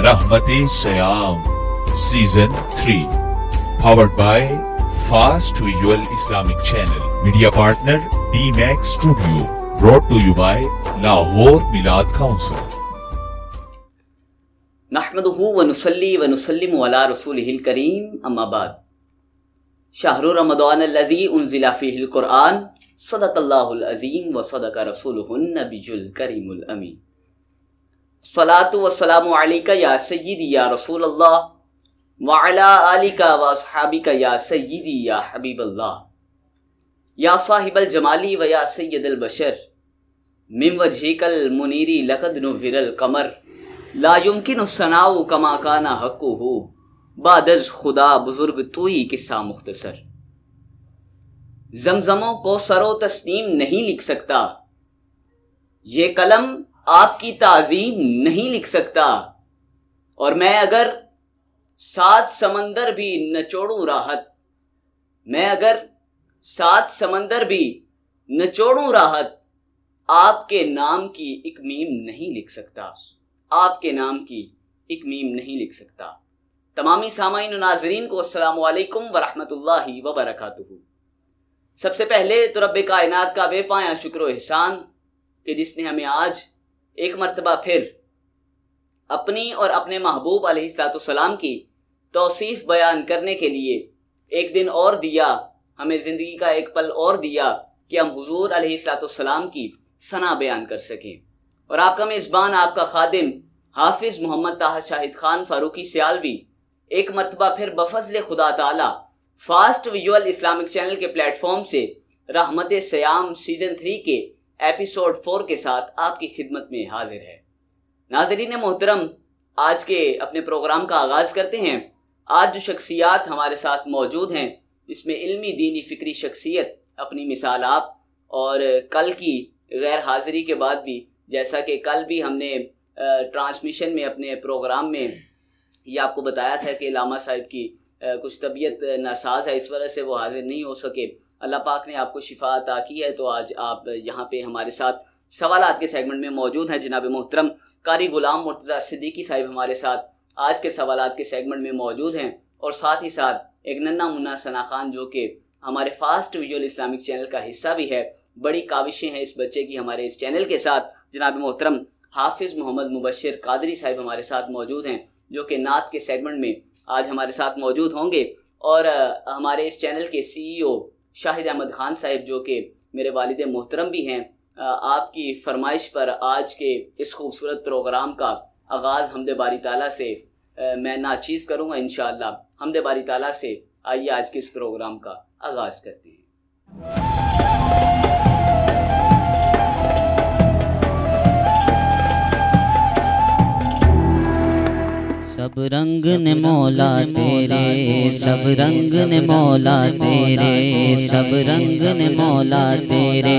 Rahmate Sayam Season 3 Powered by Fast Visual Islamic Channel. Media partner D-Max Studio. Brought to you by Lahore Milad Council. نحمدہ ونصلی ونسلم علی رسولہ الکریم اما بعد. شہر رمضان الذی انزل فیہ القرآن صدق اللہ العظیم وصدق رسولہ النبی الکریم الامین. الصلاۃ والسلام علیک یا سیدی یا رسول اللہ وعلی آلک واصحابک یا سیدی یا حبیب اللہ یا صاحب الجمالی و یا سید البشر من وجہک المنیر لقد نور القمر لا یمکن الثناء کما کان حقہ بعد از خدا بزرگ تو ہی قصہ مختصر. زمزموں کو سر و تسنیم نہیں لکھ سکتا، یہ قلم آپ کی تعظیم نہیں لکھ سکتا، اور میں اگر 7 سمندر بھی نچوڑوں راحت، میں اگر 7 سمندر بھی نچوڑوں راحت، آپ کے نام کی ایک میم نہیں لکھ سکتا، آپ کے نام کی ایک میم نہیں لکھ سکتا. تمامی سامعین و ناظرین کو السلام علیکم ورحمۃ اللہ وبرکاتہ. سب سے پہلے تو رب کائنات کا بے پایاں شکر و احسان کہ جس نے ہمیں آج ایک مرتبہ پھر اپنی اور اپنے محبوب علیہ الصلوۃ والسلام کی توصیف بیان کرنے کے لیے ایک دن اور دیا، ہمیں زندگی کا ایک پل اور دیا کہ ہم حضور علیہ الصلوۃ والسلام کی ثنا بیان کر سکیں. اور آپ کا میزبان، آپ کا خادم حافظ محمد طاہر شاہد خان فاروقی سیالوی ایک مرتبہ پھر بفضل خدا تعالی فاسٹ ویژول اسلامک چینل کے پلیٹ فارم سے رحمت سیام سیزن 3 کے ایپیسوڈ 4 کے ساتھ آپ کی خدمت میں حاضر ہے. ناظرین محترم، آج کے اپنے پروگرام کا آغاز کرتے ہیں. آج جو شخصیات ہمارے ساتھ موجود ہیں، اس میں علمی دینی فکری شخصیت اپنی مثال آپ، اور کل کی غیر حاضری کے بعد بھی، جیسا کہ کل بھی ہم نے ٹرانسمیشن میں اپنے پروگرام میں یہ آپ کو بتایا تھا کہ علامہ صاحب کی کچھ طبیعت ناساز ہے، اس وجہ سے وہ حاضر نہیں ہو سکے. اللہ پاک نے آپ کو شفا عطا کی ہے، تو آج آپ یہاں پہ ہمارے ساتھ سوالات کے سیگمنٹ میں موجود ہیں. جناب محترم قاری غلام مرتضیٰ صدیقی صاحب ہمارے ساتھ آج کے سوالات کے سیگمنٹ میں موجود ہیں، اور ساتھ ہی ساتھ ایک ننھا منا ثنا خان جو کہ ہمارے فاسٹ ویژول اسلامک چینل کا حصہ بھی ہے. بڑی کاوشیں ہیں اس بچے کی ہمارے اس چینل کے ساتھ. جناب محترم حافظ محمد مبشر قادری صاحب ہمارے ساتھ موجود ہیں، جو کہ نعت کے سیگمنٹ میں آج ہمارے ساتھ موجود ہوں گے. اور ہمارے اس چینل کے CEO شاہد احمد خان صاحب جو کہ میرے والد محترم بھی ہیں، آپ کی فرمائش پر آج کے اس خوبصورت پروگرام کا آغاز حمد باری تعالیٰ سے میں ناچیز کروں گا انشاءاللہ. حمد باری تعالیٰ سے آئیے آج کے اس پروگرام کا آغاز کرتے ہیں. سب رنگ نے مولا تیرے، سب رنگ نے مولا تیرے، سب رنگ نے مولا تیرے.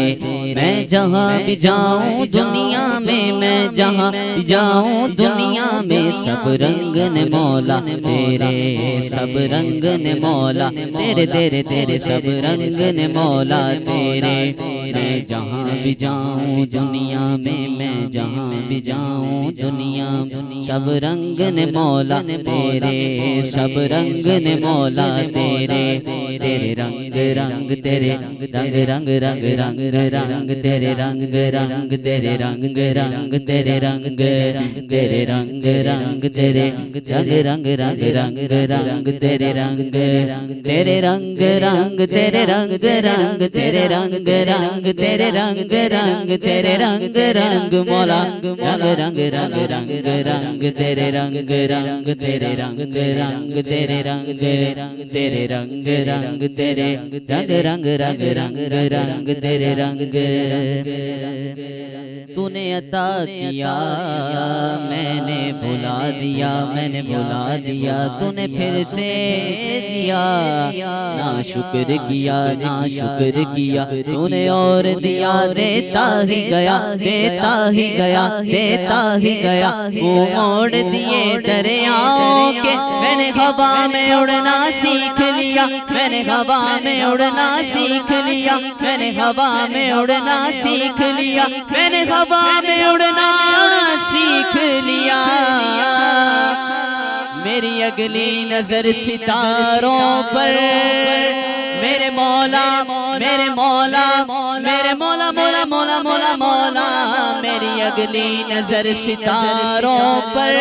میں جہاں بھی جاؤں دنیا میں جہاں بھی جاؤں دنیا میں، سب رنگ نے مولا تیرے، سب رنگ نے مولا تیرے تیرے تیرے، سب رنگ نے مولا تیرے. میں جہاں بھی جاؤں دنیا میں جہاں بھی جاؤں دنیا، سب رنگ نے مولا تیرے، سب رنگ نے مولا تیرے. تیرے رنگ رنگ تیرے رنگ رنگ رنگ رنگ رنگ تیرے رنگ رنگ تیرے رنگ رنگ تیرے رنگ تیرے رنگ رنگ تیرے رنگ رنگ رنگ رنگ رنگ تیرے رنگ تیرے رنگ رنگ تیرے رنگ رنگ تیرے رنگ رنگ تیرے رنگ رنگ تیرے رنگ رنگ مولا رنگ رنگ رنگ رنگ رنگ تیرے رنگ رنگ تیرے رنگ رنگ تیرے رنگ تیرے رنگ رنگ تیرے رنگ رنگ رنگ رنگ رنگ تیرے رنگ. تو نے عطا کیا میں نے بھلا دیا، میں نے بھلا دیا، تو نے پھر سے دیا، نہ شکر کیا نہ شکر کیا، تو نے اور دیا، دیتا ہی گیا دیتا ہی گیا دیتا ہی گیا. وہ موڑ دیے دریاؤں کے، میں نے ہوا میں اڑنا سیکھ لیا، میں نے ہوا میں اڑنا سیکھ لیا، میں نے ہوا میں اڑنا سیکھ لیا، میں نے ہوا میں اڑنا سیکھ لیا. میری اگلی نظر ستاروں پر، میرے مولا میرے مولا میرے مولا مولا مولا مولا مولا، میری اگلی نظر ستاروں پر،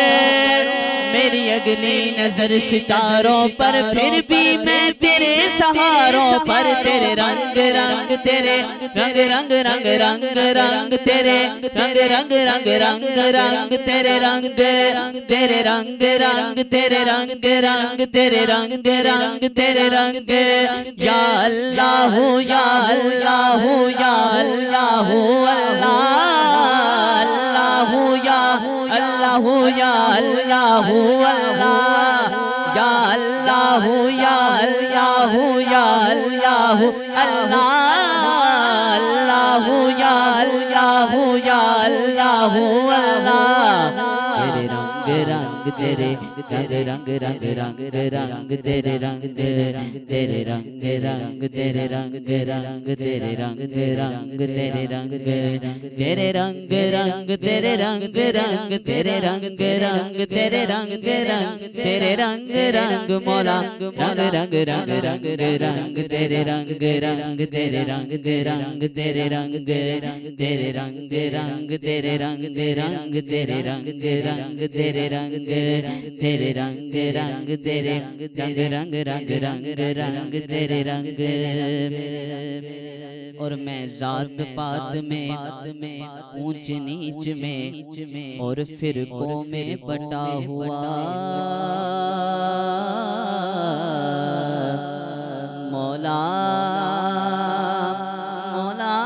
میری اگلی نظر ستاروں پر، پھر بھی میں تیرے سہاروں پر، تیرے رنگ رنگ تیرے رنگ رنگ رنگ رنگ رنگ تیرے رنگ رنگ رنگ رنگ رنگ تیرے رنگ تیرے رنگ رنگ تیرے رنگ رنگ تیرے رنگ رنگ تیرے رنگ، یا اللہ یا اللہ یا اللہ اللہ یا اللہ یا اللہ اللہ یا اللہ یا اللہ یا اللہ اللہ یا اللہ یا اللہ اللہ، تیرے رنگ رنگ تیرے رنگ رنگ رنگ رنگ تیرے رنگ تیرے رنگ رنگ تیرے رنگ رنگ تیرے رنگ رنگ تیرے رنگ تیرے رنگ رنگ تیرے رنگ رنگ تیرے رنگ رنگ تیرے رنگ رنگ تیرے رنگ رنگ مولا، رنگ رنگ رنگ رنگ رنگ تیرے رنگ رنگ تیرے رنگ رنگ تیرے رنگ تیرے رنگ رنگ تیرے رنگ رنگ تیرے رنگ رنگ تیرے رنگ تیرے رنگ رنگ تیرے رنگ رنگ رنگ رنگ تیرے رنگ، اور میں ذات پات میں اونچ نیچ میں اور فرقوں میں بٹا ہوا، مولا مولا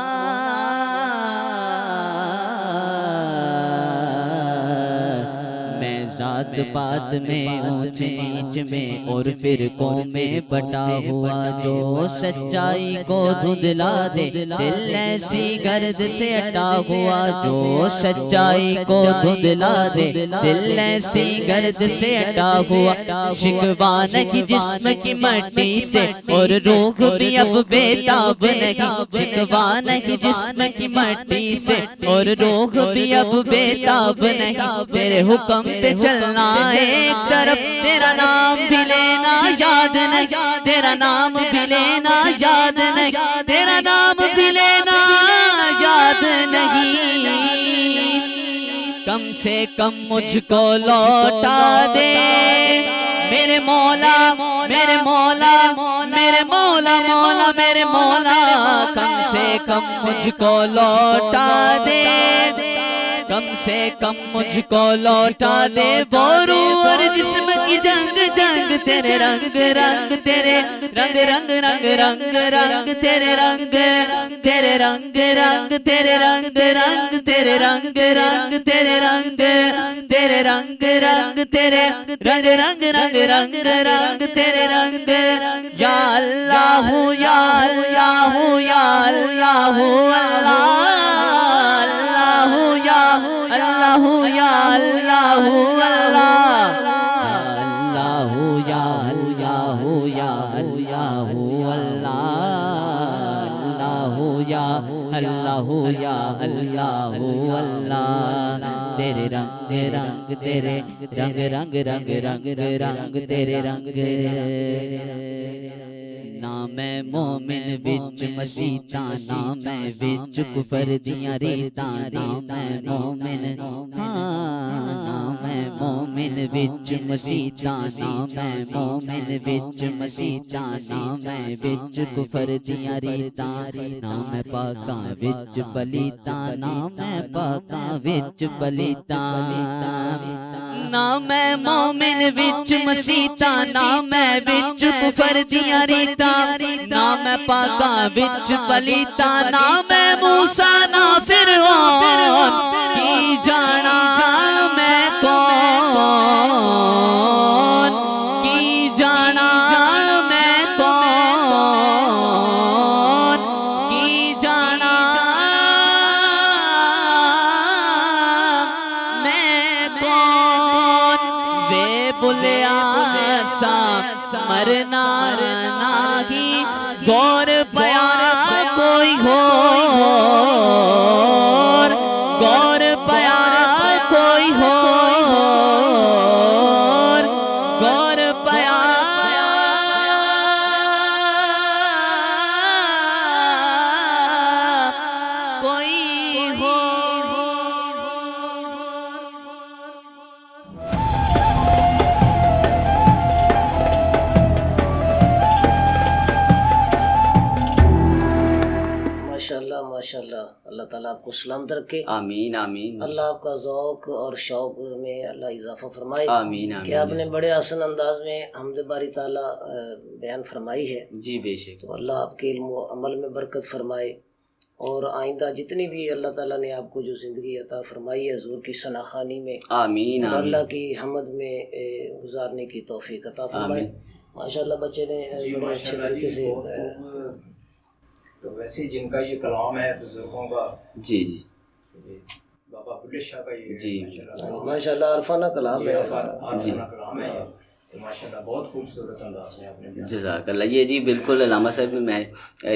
میں ذات پات میں اونچ نیچ میں اور فرقوں میں بٹا ہوا، جو سچائی کو دھندلا دے دل ایسی گرد سے اٹا ہوا، جو سچائی کو دھندلا دے دل ایسی گرد سے اٹا ہوا، شکوہ نہیں جسم کی مٹی سے اور روح بھی اب بےتاب نہیں، شکوہ نہیں جسم کی مٹی سے اور روح بھی اب بےتاب نہیں، تیرے حکم پہ چلنا ایک طرف، تیرا نام بھی لینا یاد نہیں، تیرا نام بھی لینا یاد نہیں، تیرا نام بھی لینا یاد نہیں، کم سے کم مجھ کو لوٹا دے میرے مولا میرے مولا میرے مولا مولا میرے مولا، کم سے کم مجھ کو لوٹا دے، کم سے کم مجھ کو لوٹا دے، وہ روح اور جسم کی جنگ جنگ تیرے رنگ رنگ تیرے رنگ رنگ رنگ رنگ رنگ تیرے رنگ تیرے رنگ رنگ تیرے رنگ رنگ تیرے رنگ رنگ تیرے رنگ تیرے رنگ رنگ تیرے رنگ رنگ رنگ رنگ رنگ تیرے رنگ، یا اللہ یا اللہ یا اللہ اللہ یا اللہ یا اللہ اللہ یا اللہ یا اللہ اللہ یا اللہ اللہ، تیرے رنگ رنگ تیرے رنگ رنگ رنگ رنگ رنگ تیرے رنگ، نہ میں مومن وچ مسیتاں نہ میں وچ کفر دیاں ریتاں، نہ میں مومن نہ میں مومن وچ مسیتاں، نہ میں مومن وچ مسیتاں، نہ میں وچ کفر دیاں ریتاں، نہ میں پاکاں وچ پلیتاں، نہ میں پاکاں وچ پلیتاں، نہ میں مومن وچ مسیتاں، نہ میں وچ کفر دیاں ریتاں، نہ میں پاکاں وچ پلیتاں، نہ میں موسیٰ نہ فرعون کی جانا میں کون، کی جانا میں کون، کی جانا میں کون، بے بلیا سا مرنا نہیں، گور پیا کوئی اور، گور پیا کوئی اور، ماشاءاللہ ماشاءاللہ، اللہ تعالیٰ آپ کو سلامت رکھے، آمین آمین، اللہ آپ کا ذوق اور شوق میں اللہ اضافہ فرمائے، آمین کہ آپ آمین، نے بڑے آسان انداز میں حمد باری تعالیٰ بیان فرمائی ہے، جی بے شک، تو اللہ آپ کے علم و عمل میں برکت فرمائے، اور آئندہ جتنی بھی اللہ تعالیٰ نے آپ کو جو زندگی عطا فرمائی ہے حضور کی ثنا خوانی میں آمین اور آمین، اللہ کی حمد میں گزارنے کی توفیق عطا فرمائے۔ آمین۔ ماشاءاللہ بچے نے بڑے اچھے طریقے سے تو ویسے جن کا یہ کلام ہے بزرگوں کا، جی جی بابا بلے شاہ کا یہ جی، ماشاءاللہ عرفانہ کلام ہے، عارفانہ کلام ہے، تو ماشاءاللہ بہت خوبصورت انداز میں آپ نے بیان جزاک اللہ۔ یہ جی بالکل علامہ صاحب، میں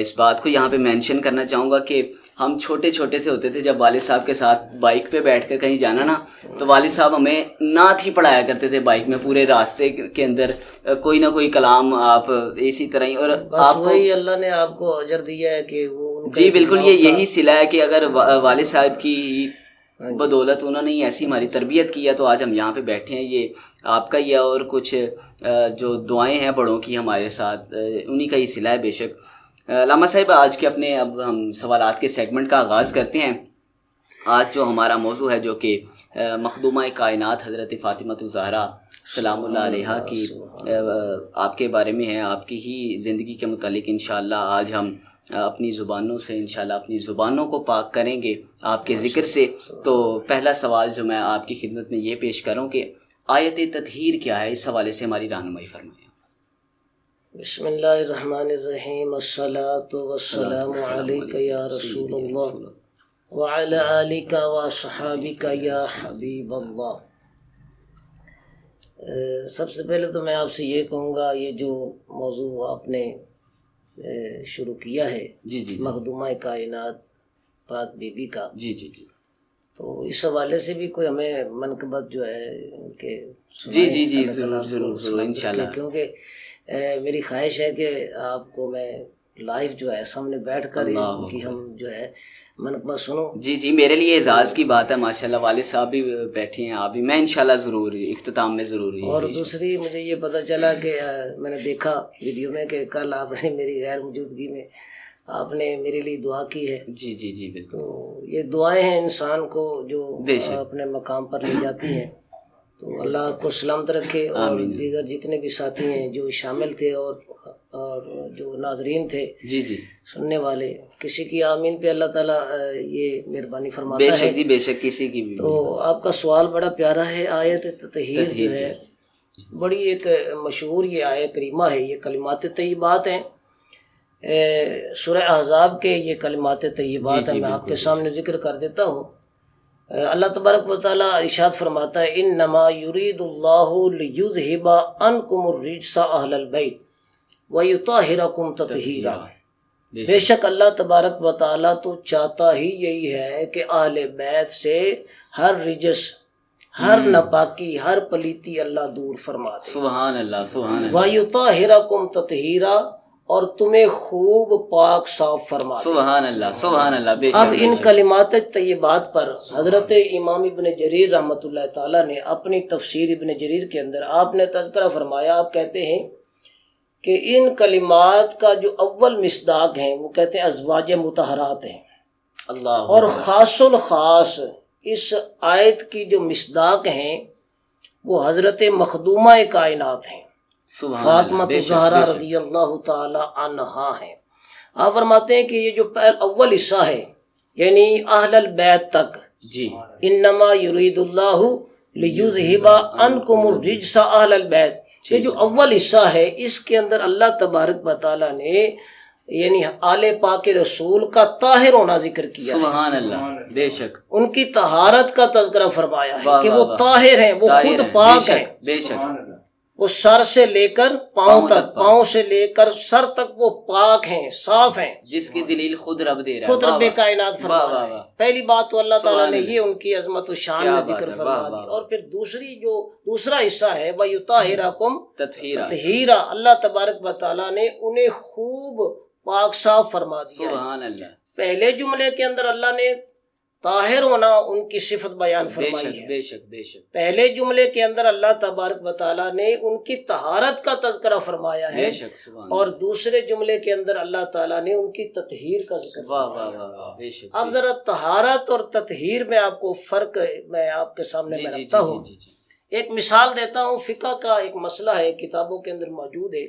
اس بات کو یہاں پہ مینشن کرنا چاہوں گا کہ ہم چھوٹے چھوٹے سے ہوتے تھے، جب والد صاحب کے ساتھ بائک پہ بیٹھ کر کہیں جانا نا، تو والد صاحب ہمیں نعت ہی پڑھایا کرتے تھے بائک میں، پورے راستے کے اندر کوئی نہ کوئی کلام آپ اسی طرح ہی، اور بس آپ کو وہی اللہ نے آپ کو اجر دیا ہے کہ وہ ان کا جی بالکل، ذوق تھا۔ یہی صلہ ہے کہ اگر والد صاحب کی بدولت انہوں نے ایسی ہماری تربیت کی ہے تو آج ہم یہاں پہ بیٹھے ہیں، یہ آپ کا ہی ہے، اور کچھ جو دعائیں ہیں بڑوں کی ہمارے ساتھ، انہی کا ہی صلہ ہے بے شک۔ علامہ صاحب، آج کے اپنے اب ہم سوالات کے سیگمنٹ کا آغاز کرتے ہیں۔ آج جو ہمارا موضوع ہے جو کہ مخدومہ کائنات حضرت فاطمہ الزہرا سلام اللہ علیہا کی آپ کے بارے میں ہے، آپ کی ہی زندگی کے متعلق انشاءاللہ آج ہم اپنی زبانوں سے انشاءاللہ اپنی زبانوں کو پاک کریں گے آپ کے ذکر سے۔ تو پہلا سوال جو میں آپ کی خدمت میں یہ پیش کروں کہ آیت تطہیر کیا ہے، اس حوالے سے ہماری رہنمائی فرمائیں۔ بسم اللہ الرحمن الرحیم، الصلاۃ والسلام علیک یا رسول اللہ وعلی آلک واصحابک یا حبیب اللہ۔ سب سے پہلے تو میں آپ سے یہ کہوں گا، یہ جو موضوع آپ نے شروع کیا ہے جی جی مخدومہ کائنات پاک بی بی کا، جی جی جی تو اس حوالے سے بھی کوئی ہمیں منقبت جو ہے ان کے جی جی جی، اللہ تعالیٰ ضرور آپ کو ضرور ضرور انشاءاللہ۔ کیونکہ میری خواہش ہے کہ آپ کو میں لائیو جو ہے سامنے بیٹھ کر ان کی ہم جو ہے منقبت سنوں۔ جی جی، میرے لیے اعزاز کی بات ہے، ماشاءاللہ والد صاحب بھی بیٹھے ہیں، آپ بھی، میں انشاءاللہ ضرور اختتام میں ضرور۔ اور دوسری مجھے یہ پتہ چلا کہ میں نے دیکھا ویڈیو میں کہ کل آپ نے میری غیر موجودگی میں آپ نے میرے لیے دعا کی ہے، جی جی جی بالکل، تو یہ دعائیں ہیں انسان کو جو بے شک۔ اپنے مقام پر لے جاتی ہیں، تو اللہ آپ کو سلامت رکھے، اور آمین۔ دیگر جتنے بھی ساتھی ہیں جو شامل تھے اور جو ناظرین تھے جی جی سننے والے، کسی کی آمین پہ اللہ تعالیٰ یہ مہربانی بے فرماتا ہے۔ شک جی بے شک، کسی کی بھی۔ تو آپ کا سوال بڑا پیارا ہے۔ آیت تطہیر جو ہے بڑی ایک مشہور یہ آیت کریمہ ہے، یہ کلمات طیبات ہیں، سورہ احزاب کے یہ کلمات طیبات ہیں، میں آپ کے سامنے ذکر کر دیتا ہوں۔ اللہ تبارک و تعالیٰ ارشاد فرماتا ہے، انما یرید اللہ لیذہب عنکم الرجس اہل البیت ویطہرکم تطہیرا۔ بے شک اللہ تبارک و تعالیٰ تو چاہتا ہی یہی ہے کہ اہل بیت سے ہر رجس، ہر ناپاکی، ہر پلیتی اللہ دور فرما دے۔ سبحان اللہ سبحان اللہ وَيُطَهِّرَكُمْ تَطْهِيرًا، اور تمہیں خوب پاک صاف فرما دے۔ سبحان اللہ سبحان اللہ، بے اب شک ان کلمات طیبات پر حضرت امام ابن جریر رحمۃ اللہ تعالیٰ نے اپنی تفسیر ابن جریر کے اندر آپ نے تذکرہ فرمایا، آپ کہتے ہیں کہ ان کلمات کا جو اول مصداق ہیں وہ کہتے ہیں ازواج مطہرات ہیں، اللہ، اور خاص الخاص اس آیت کی جو مصداق ہیں وہ حضرت مخدومہ کائنات ہیں، سبحان فاطمہ اللہ، بے شک، الزہرا بے شک۔ رضی اللہ تعالی عنہا ہیں۔ آپ فرماتے ہیں کہ یہ جو اول حصہ ہے یعنی اہل البیت تک، جی انما یرید اللہ لیذہب عنکم الرجس اہل البیت، یہ جو اول حصہ ہے اس کے اندر اللہ تبارک و تعالیٰ نے یعنی آل پاک رسول کا طاہر ہونا ذکر کیا ہے، سبحان اللہ، بے شک، ان کی طہارت کا تذکرہ فرمایا ہے واہ کہ واہ وہ واہ، طاہر ہیں، وہ طاہر خود ہیں، پاک بے ہیں، شک، بے شک، وہ سر سے لے کر پاؤں تک، پاؤں پاؤں سے لے کر سر تک وہ پاک ہیں، صاف ہیں، جس کی دلیل خود رب دے رہا ہے، خود واہ رب واہ، کائنات فرما واہ رہا واہ ہے۔ واہ، پہلی بات تو اللہ تعالیٰ سبحان نے اللہ، یہ ان کی عظمت و شان کیا میں بات ذکر ہے، فرما واہ دی، واہ، اور پھر دوسرا حصہ ہے وَيُطَهِّرَكُمْ تطہیرا، تطہیرا، اللہ تبارک و تعالیٰ نے انہیں خوب پاک صاف فرما دیا ہے۔ سبحان اللہ، پہلے جملے کے اندر اللہ نے طاہر ہونا ان کی صفت بیان بے فرمائی شک ہے۔ بے شک بے شک پہلے جملے کے اندر اللہ تبارک و تعالیٰ نے ان کی طہارت کا تذکرہ فرمایا ہے، بے شک سبحان اور اللہ۔ دوسرے جملے کے اندر اللہ تعالیٰ نے ان کی تطہیر کا ذکر واہ فرمایا۔ واہ واہ واہ، بے شک اب ذرا طہارت اور تطہیر میں آپ کو فرق میں آپ کے سامنے جی میں جی رکھتا جی ہوں۔ جی جی ایک مثال دیتا ہوں، فقہ کا ایک مسئلہ ہے، کتابوں کے اندر موجود ہے،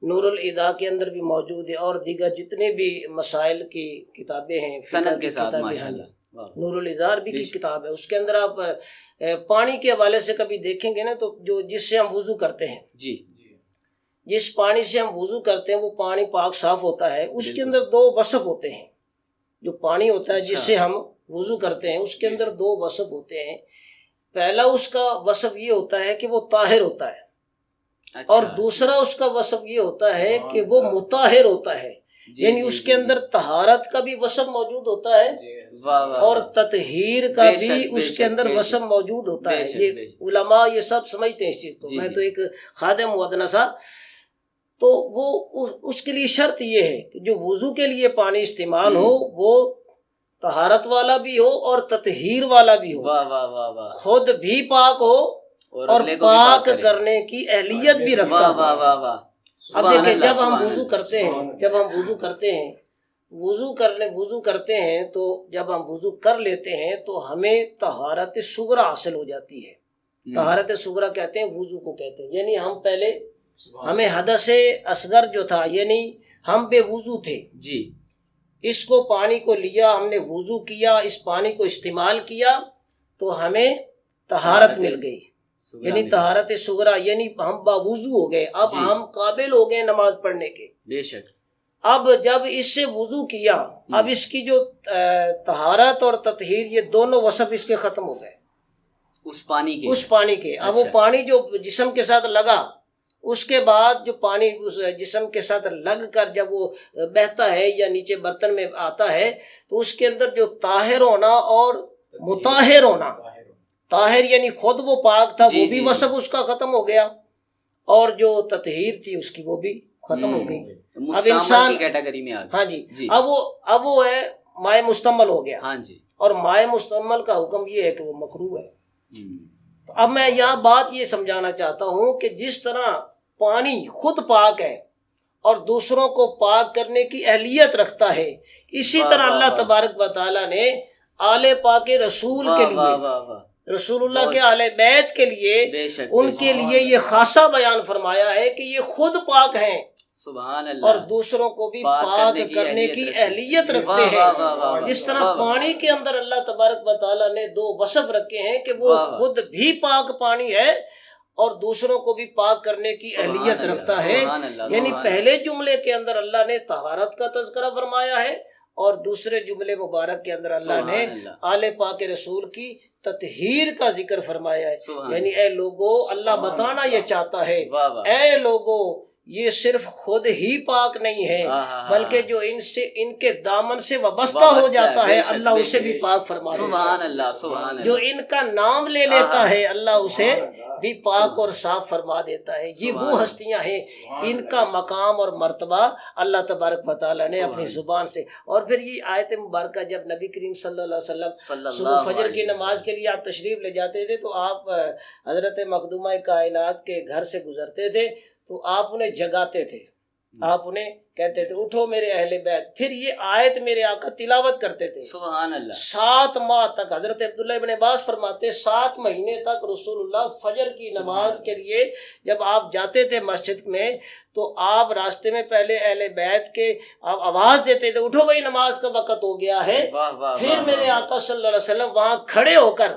نور الادا کے اندر بھی موجود ہے، اور دیگر جتنے بھی مسائل کی کتابیں ہیں، فقہ سند کی کے ساتھ کتابیں ہیں، ماشاء اللہ۔ واہ، نور الازار بھی بے کی شک۔ کتاب ہے، اس کے اندر آپ پانی کے حوالے سے کبھی دیکھیں گے نا، تو جو جس سے ہم وضو کرتے ہیں، جی جس پانی سے ہم وضو کرتے ہیں وہ پانی پاک صاف ہوتا ہے، اس کے بالکل۔ اندر دو وصف ہوتے ہیں۔ جو پانی ہوتا ہے جس اچھا۔ سے ہم وضو کرتے ہیں اس کے اندر دو وصف ہوتے ہیں۔ پہلا اس کا وصف یہ ہوتا ہے کہ وہ طاہر ہوتا ہے، اچھا، اور دوسرا اس کا وصف یہ ہوتا ہے کہ وہ مطہر ہوتا ہے، جی یعنی جی اس جی کے اندر طہارت کا بھی وصف موجود ہوتا ہے، واہ واہ اور واہ، تطہیر کا بے بھی شک، بے اس شک، کے اندر بے وصف شک، موجود ہوتا بے ہے۔ شک، یہ بے شک۔ علماء یہ سب سمجھتے ہیں اس چیز کو، جی میں جی۔ تو ایک خادم ہوں ادنا سا، تو وہ اس کے لیے شرط یہ ہے کہ جو وضو کے لیے پانی استعمال ہو وہ طہارت والا بھی ہو اور تطہیر والا بھی ہو، واہ واہ واہ واہ، خود بھی پاک ہو اور اگلے کو بھی پاک کرے۔ کرنے کی اہلیت بھی رکھتا واہ واہ ہو۔ واہ واہ، اب سبحان دیکھیں اللہ، جب ہم سبحان وضو اللہ۔ کرتے ہیں، وضو کرتے ہیں تو جب ہم وضو کر لیتے ہیں تو ہمیں طہارت صغریٰ حاصل ہو جاتی ہے۔ طہارت صغریٰ کہتے ہیں وضو کو کہتے ہیں، یعنی ہم پہلے ہمیں حدث اصغر جو تھا، یعنی ہم بے وضو تھے، جی اس کو پانی کو لیا، ہم نے وضو کیا، اس پانی کو استعمال کیا تو ہمیں طہارت مل گئی، یعنی طہارت صغریٰ، یعنی ہم باوضو ہو گئے، اب جی۔ ہم قابل ہو گئے نماز پڑھنے کے۔ بے شک، اب جب اس سے وضو کیا، اب اس کی جو طہارت اور تطہیر یہ دونوں وصف اس کے ختم ہو گئے، اس پانی کے، اس پانی کے۔ اب وہ اچھا۔ پانی جو جسم کے ساتھ لگا، اس کے بعد جو پانی اس جسم کے ساتھ لگ کر جب وہ بہتا ہے یا نیچے برتن میں آتا ہے تو اس کے اندر جو طاہر ہونا اور مطہر ہونا، طاہر یعنی خود وہ پاک تھا، جی وہ بھی جی وصف اس کا ختم ہو گیا، اور جو تطہیر تھی اس کی وہ بھی ختم ہو گئی۔ اب مستعمل انسان، کی کیٹیگری میں آ گیا۔ ہاں جی، جی اب وہ ہے مائع مستعمل ہو گیا، ہاں جی۔ اور مائع مستعمل کا حکم یہ ہے کہ وہ مکروہ ہے۔ ہم، تو اب میں یہاں بات یہ سمجھانا چاہتا ہوں کہ جس طرح پانی خود پاک ہے اور دوسروں کو پاک کرنے کی اہلیت رکھتا ہے، اسی واہ طرح واہ اللہ واہ۔ تبارک و تعالیٰ نے آل پاک رسول واہ کے واہ لیے، واہ واہ، رسول اللہ کے آل بیت کے لیے، بے شک، ان بے کے شک۔ لیے یہ خاصہ بیان فرمایا ہے کہ یہ خود پاک ہیں سبحان اللہ، اور دوسروں کو بھی پاک کرنے کی اہلیت رکھتے ہیں۔ واہ واہ واہ واہ، جس طرح واہ واہ۔ پانی کے اندر اللہ تبارک و تعالیٰ نے دو وصف رکھے ہیں کہ وہ واہ واہ۔ خود بھی پاک پانی ہے اور دوسروں کو بھی پاک کرنے کی سبحان اہلیت اللہ، رکھتا ہے، سبحان اللہ، یعنی سبحان پہلے جملے کے اندر اللہ نے طہارت کا تذکرہ فرمایا ہے، اور دوسرے جملے مبارک کے اندر اللہ نے سبحان اللہ۔ آل پاک رسول کی تطہیر کا ذکر فرمایا ہے۔ سبحان یعنی اے لوگو، اللہ بتانا یہ چاہتا ہے، واہ واہ، اے لوگو، یہ صرف خود ہی پاک نہیں ہے ہاں ہاں ہاں، بلکہ جو ان کے دامن سے وابستہ وابستہ ہو ہے، جاتا بے ہے، شک، اللہ بے اسے شک۔ بھی پاک فرما دیتا سبحان ہے۔ اللہ، سبحان اللہ، جو ان کا نام لے لیتا ہے اللہ اسے بھی پاک اور صاف فرما دیتا ہے۔ یہ وہ ہستیاں ہیں، ان کا مقام اور مرتبہ اللہ تبارک و تعالیٰ نے اپنی زبان سے۔ اور پھر یہ آیت مبارکہ جب نبی کریم صلی اللہ علیہ صلی وسلم اللہ صبح فجر علیہ کی نماز کے لیے آپ تشریف لے جاتے تھے تو آپ حضرت مخدومہ کائنات کے گھر سے گزرتے تھے تو آپ انہیں جگاتے تھے، آپ انہیں کہتے تھے اٹھو میرے اہل بیت، پھر یہ آیت میرے آقا تلاوت کرتے تھے۔ سبحان اللہ، 7 ماہ تک، حضرت عبداللہ ابن عباس فرماتے 7 مہینے تک رسول اللہ فجر کی نماز کے لیے جب آپ جاتے تھے مسجد میں تو آپ راستے میں پہلے اہل بیت کے آپ آواز دیتے تھے اٹھو بھائی نماز کا وقت ہو گیا ہے، واہ واہ، پھر میرے آقا صلی اللہ علیہ وسلم وہاں کھڑے ہو کر،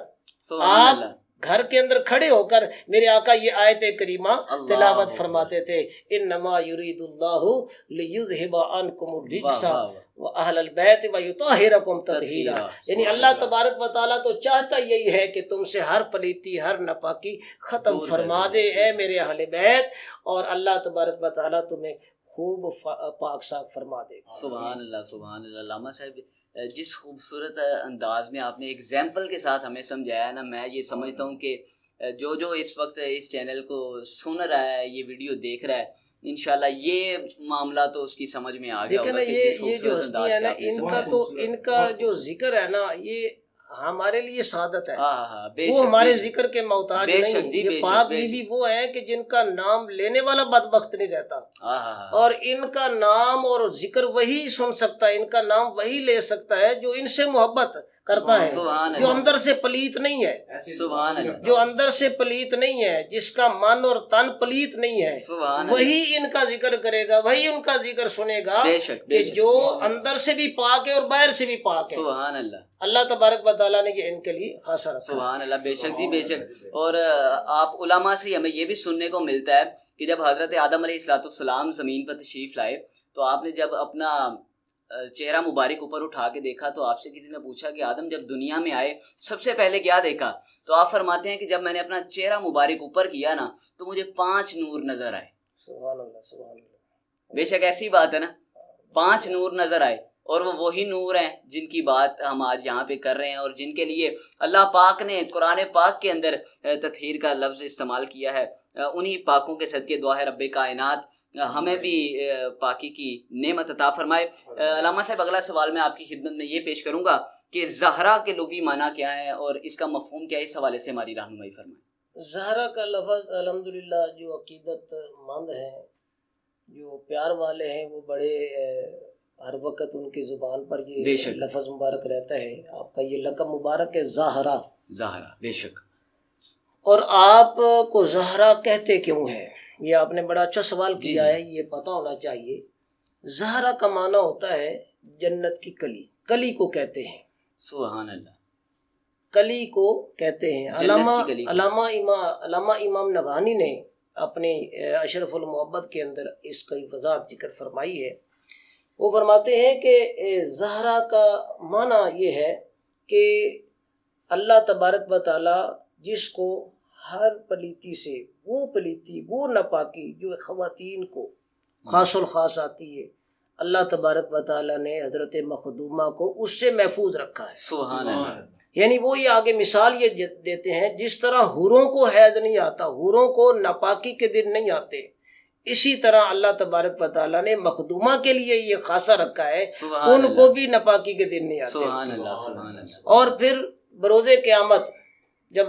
سبحان آپ اللہ، گھر کے اندر کھڑے ہو کر میرے آقا یہ آیت کریمہ اللہ تلاوت فرماتے تھے، انما یرید اللہ لیذھب عنکم الرجس واہ واہ، واہل البیت ویطہرکم تطہیرا۔ یعنی اللہ تبارک و تعالیٰ تو چاہتا یہی ہے کہ تم سے ہر پلیتی، ہر ناپاکی ختم دور فرما کر دے دے، اے میرے اہل بیت، اور اللہ تبارک و تعالیٰ تمہیں خوب پاک صاف فرما دے۔ سبحان اللہ، سبحان اللہ۔ علامہ صاحب جس خوبصورت انداز میں آپ نے ایگزامپل کے ساتھ ہمیں سمجھایا نا، میں یہ سمجھتا ہوں کہ جو اس وقت اس چینل کو سن رہا ہے، یہ ویڈیو دیکھ رہا ہے، انشاءاللہ یہ معاملہ تو اس کی سمجھ میں آ گیا دیکھیں نا، ہوگا کہ کس یہ جو خوبصورت ہستی انداز ہے سے نا، آپ نے ان کا سمجھایا۔ تو ان کا جو ذکر ہے نا، یہ ہمارے لیے سعادت ہے، ہاں بے وہ شک ہمارے بے شک ذکر کے محتاج بے نہیں شک ہیں۔ جی، بے یہ شک، پاک بے بیوی شک۔ وہ ہیں کہ جن کا نام لینے والا بدبخت نہیں رہتا، ہاں اور ان کا نام اور ذکر وہی سن سکتا ہے، ان کا نام وہی لے سکتا ہے جو ان سے محبت کرتا ہے، سبحان جو اللہ، اندر سے پلیت نہیں ہے، سبحان اللہ، جو اندر سے پلیت نہیں ہے، جس کا من اور تن پلیت نہیں ہے، سبحان اللہ، وہی ان کا ذکر کرے گا، وہی ان کا ذکر سنے گا بے شک بے کہ شک، جو اندر سے بھی پاک ہے اور باہر سے بھی پاک ہے۔ سبحان اللہ، اللہ تبارک و تعالیٰ نے یہ ان کے لیے خاصا رکھا ہے۔ سبحان اللہ، بے شک جی بے شک۔ اور آپ علماء سے ہمیں یہ بھی سننے کو ملتا ہے کہ جب حضرت آدم علیہ السلام زمین پر تشریف لائے تو آپ نے جب اپنا چہرہ مبارک اوپر اٹھا کے دیکھا تو آپ سے کسی نے پوچھا کہ آدم جب دنیا میں آئے سب سے پہلے کیا دیکھا؟ تو آپ فرماتے ہیں کہ جب میں نے اپنا چہرہ مبارک اوپر کیا نا تو مجھے 5 نور نظر آئے۔ سبحان اللہ، سبحان اللہ، بے شک ایسی بات ہے نا، 5 نور نظر آئے، اور وہ وہی نور ہیں جن کی بات ہم آج یہاں پہ کر رہے ہیں، اور جن کے لیے اللہ پاک نے قرآن پاک کے اندر تطہیر کا لفظ استعمال کیا ہے۔ انہی پاکوں کے صدقے دعا ہے رب کائنات ہمیں بھی پاکی کی نعمت عطا فرمائے۔ علامہ صاحب اگلا سوال میں آپ کی خدمت میں یہ پیش کروں گا کہ زہرا کے لغوی معنی کیا ہے اور اس کا مفہوم کیا ہے، اس حوالے سے ہماری رہنمائی فرمائیں۔ زہرا کا لفظ الحمدللہ جو عقیدت مند ہیں، جو پیار والے ہیں، وہ بڑے ہر وقت ان کی زبان پر بے یہ شک، لفظ مبارک رہتا ہے۔ آپ کا یہ لقب مبارک ہے زہرا، زہرا، بے شک۔ اور آپ کو زہرا کہتے کیوں ہے؟ یہ آپ نے بڑا اچھا سوال جی کیا جی۔ ہے، یہ پتہ ہونا چاہیے۔ زہرا کا معنی ہوتا ہے جنت کی کلی، کلی کو کہتے ہیں، سبحان اللہ، کلی کو کہتے ہیں۔ جنت کی کلی کو۔ علامہ امام نبہانی نے اپنے اشرف المحبت کے اندر اس کی وضاحت ذکر فرمائی ہے۔ وہ فرماتے ہیں کہ زہرا کا معنی یہ ہے کہ اللہ تبارک و تعالی جس کو ہر پلیتی سے وہ پلیتی، وہ ناپاکی جو خواتین کو خاص الخاص آتی ہے، اللہ تبارک و تعالی نے حضرت مخدومہ کو اس سے محفوظ رکھا ہے۔ سبحان اللہ، یعنی وہ یہ آگے مثال یہ دیتے ہیں، جس طرح حوروں کو حیض نہیں آتا، حوروں کو ناپاکی کے دن نہیں آتے، اسی طرح اللہ تبارک و تعالیٰ نے مخدومہ کے لیے یہ خاصہ رکھا ہے، سبحان ان کو اللہ، بھی ناپاکی کے دن نہیں آتے۔ سبحان اللہ، سبحان اللہ، اور پھر بروز قیامت جب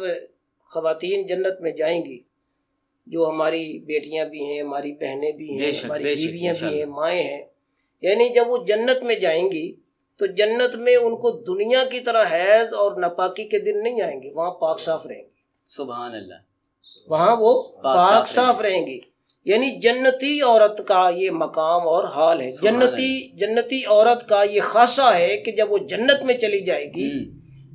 خواتین جنت میں جائیں گی، جو ہماری بیٹیاں بھی ہیں، ہماری بہنیں بھی بے ہیں، شک، ہماری بے شک، بیویاں بھی ہیں، انشاءاللہ۔ مائیں ہیں، یعنی جب وہ جنت میں جائیں گی تو جنت میں ان کو دنیا کی طرح حیض اور ناپاکی کے دن نہیں آئیں گے، وہاں پاک صاف رہیں گی، سبحان اللہ، وہاں وہ پاک پاک صاف صاف رہیں گی۔ یعنی جنتی عورت کا یہ مقام اور حال ہے، سبحان جنتی عورت کا یہ خاصہ ہے کہ جب وہ جنت میں چلی جائے گی،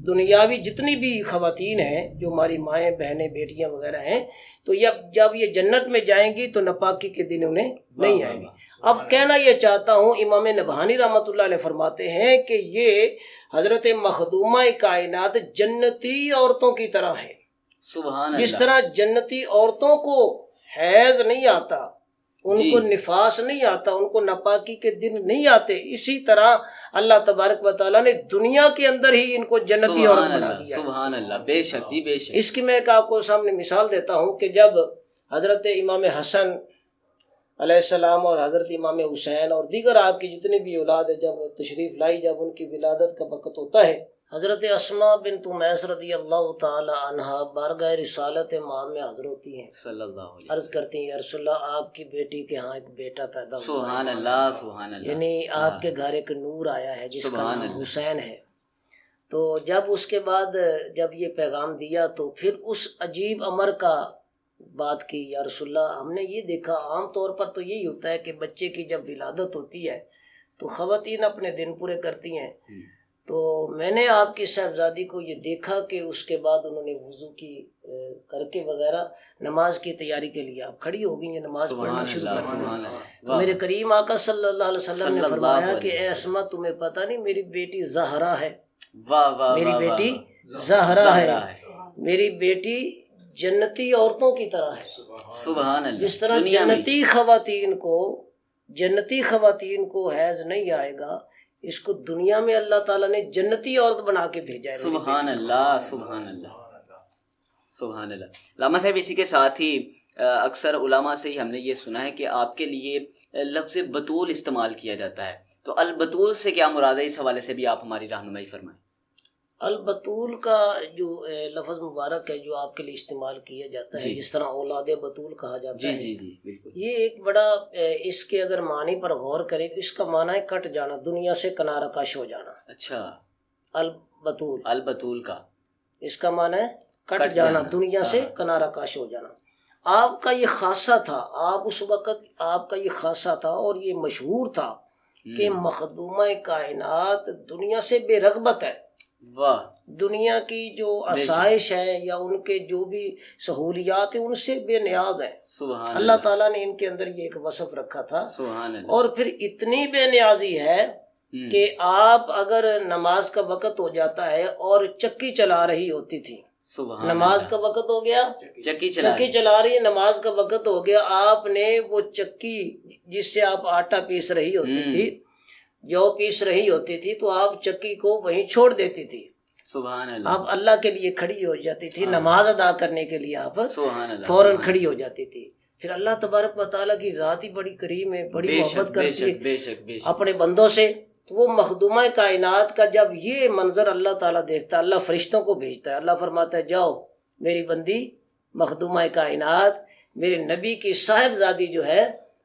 دنیاوی جتنی بھی خواتین ہیں جو ہماری مائیں، بہنیں، بیٹیاں وغیرہ ہیں، تو جب یہ جنت میں جائیں گی تو ناپاکی کے دن انہیں نہیں آئیں گے۔ اب کہنا یہ چاہتا ہوں، امام نبہانی رحمۃ اللہ علیہ فرماتے ہیں کہ یہ حضرت مخدومہ کائنات جنتی عورتوں کی طرح ہے، سبحان جس اللہ، طرح جنتی عورتوں کو حیض نہیں آتا، ان جی، کو نفاس نہیں آتا، ان کو ناپاکی کے دن نہیں آتے، اسی طرح اللہ تبارک و تعالیٰ نے دنیا کے اندر ہی ان کو جنتی عورت سبحان بنا اللہ، دیا ہے۔ سبحان اللہ، بے شک جی بے شک، اس کی میں ایک آپ کو سامنے مثال دیتا ہوں کہ جب حضرت امام حسن علیہ السلام اور حضرت امام حسین اور دیگر آپ کی جتنی بھی اولاد ہے جب تشریف لائی، جب ان کی ولادت کا وقت ہوتا ہے، حضرت اسماء بنت امیس رضی اللہ تعالی عنہا بارگاہ رسالت ماں میں حاضر ہوتی ہیں، صلی اللہ علیہ عرض کرتی ہیں یا رسول اللہ آپ کی بیٹی کے ہاں ایک بیٹا پیدا ہوا سبحان ہے، اللہ، سبحان اللہ، یعنی آپ کے گھر ایک نور آیا ہے جس کا سبحان نام اللہ، حسین ہے۔ تو جب اس کے بعد جب یہ پیغام دیا تو پھر اس عجیب امر کا بات کی، یا رسول اللہ ہم نے یہ دیکھا، عام طور پر تو یہی ہوتا ہے کہ بچے کی جب ولادت ہوتی ہے تو خواتین اپنے دن پورے کرتی ہیں، تو میں نے آپ کی صاحبزادی کو یہ دیکھا کہ اس کے بعد انہوں نے وضو کی کر کے وغیرہ نماز کی تیاری کے لیے آپ کھڑی ہو گئی ہیں، نماز پڑھنا سبحان شروع اللہ، کر سبحان دی۔ اللہ، تو میرے کریم آقا صلی اللہ علیہ وسلم صلی نے اللہ فرمایا علیہ کہ اے وسلم، اسما تمہیں پتہ نہیں میری بیٹی زہرا ہے، واہ واہ، میری واہ، بیٹی واہ، زہرا ہے، زہرا ہے، میری بیٹی جنتی عورتوں کی طرح ہے، سبحان اللہ، جس طرح دنیا میں جنتی خواتین کو حیض نہیں آئے گا، اس کو دنیا میں اللہ تعالیٰ نے جنتی عورت بنا کے بھیجا ہے۔ سبحان اللہ، سبحان اللہ، سبحان اللہ۔ علامہ صاحب اسی کے ساتھ ہی اکثر علماء سے ہی ہم نے یہ سنا ہے کہ آپ کے لیے لفظ بطول استعمال کیا جاتا ہے، تو البطول سے کیا مراد ہے؟ اس حوالے سے بھی آپ ہماری رہنمائی فرمائیں۔ البطول کا جو لفظ مبارک ہے جو آپ کے لیے استعمال کیا جاتا ہے، جی جس طرح اولاد بطول کہا جاتا جی ہے، جی جی بالکل، یہ ایک بڑا اس کے اگر معنی پر غور کریں تو اس کا معنی ہے کٹ جانا، دنیا سے کنارہ کش ہو جانا۔ اچھا، البطول، البطول کا اس کا معنی ہے کٹ کٹ جانا، جانا، دنیا سے ہاں۔ کنارہ کش ہو جانا۔ آپ کا یہ خاصہ تھا، آپ اس وقت آپ کا یہ خاصہ تھا اور یہ مشہور تھا کہ مخدومہ کائنات دنیا سے بے رغبت ہے، واہ، دنیا کی جو آسائش ہے یا ان کے جو بھی سہولیات ہیں ان سے بے نیاز ہیں۔ سبحان اللہ تعالیٰ نے ان کے اندر یہ ایک وصف رکھا تھا، سبحان اللہ، اور پھر اتنی بے نیازی ہے کہ آپ اگر نماز کا وقت ہو جاتا ہے اور چکی چلا رہی ہوتی تھی، سبحان نماز کا وقت ہو گیا، چکی چکی چلا رہی ہے، نماز کا وقت ہو گیا، آپ نے وہ چکی جس سے آپ آٹا پیس رہی ہوتی تھی، جو پیس رہی ہوتی تھی، تو آپ چکی کو وہیں چھوڑ دیتی تھی، سبحان اللہ، آپ اللہ کے لیے کھڑی ہو جاتی تھی، نماز ادا کرنے کے لیے آپ سبحان اللہ، فوراً کھڑی ہو جاتی تھی۔ پھر اللہ تبارک و تعالیٰ کی ذات ہی بڑی کریم ہے، بڑی بے شک محبت بے کرتی شک ہے بے شک بے شک، اپنے بندوں سے، تو وہ مخدومہ کائنات کا جب یہ منظر اللہ تعالیٰ دیکھتا ہے، اللہ فرشتوں کو بھیجتا ہے، اللہ فرماتا ہے جاؤ میری بندی مخدومہ کائنات میرے نبی کی صاحبزادی جو ہے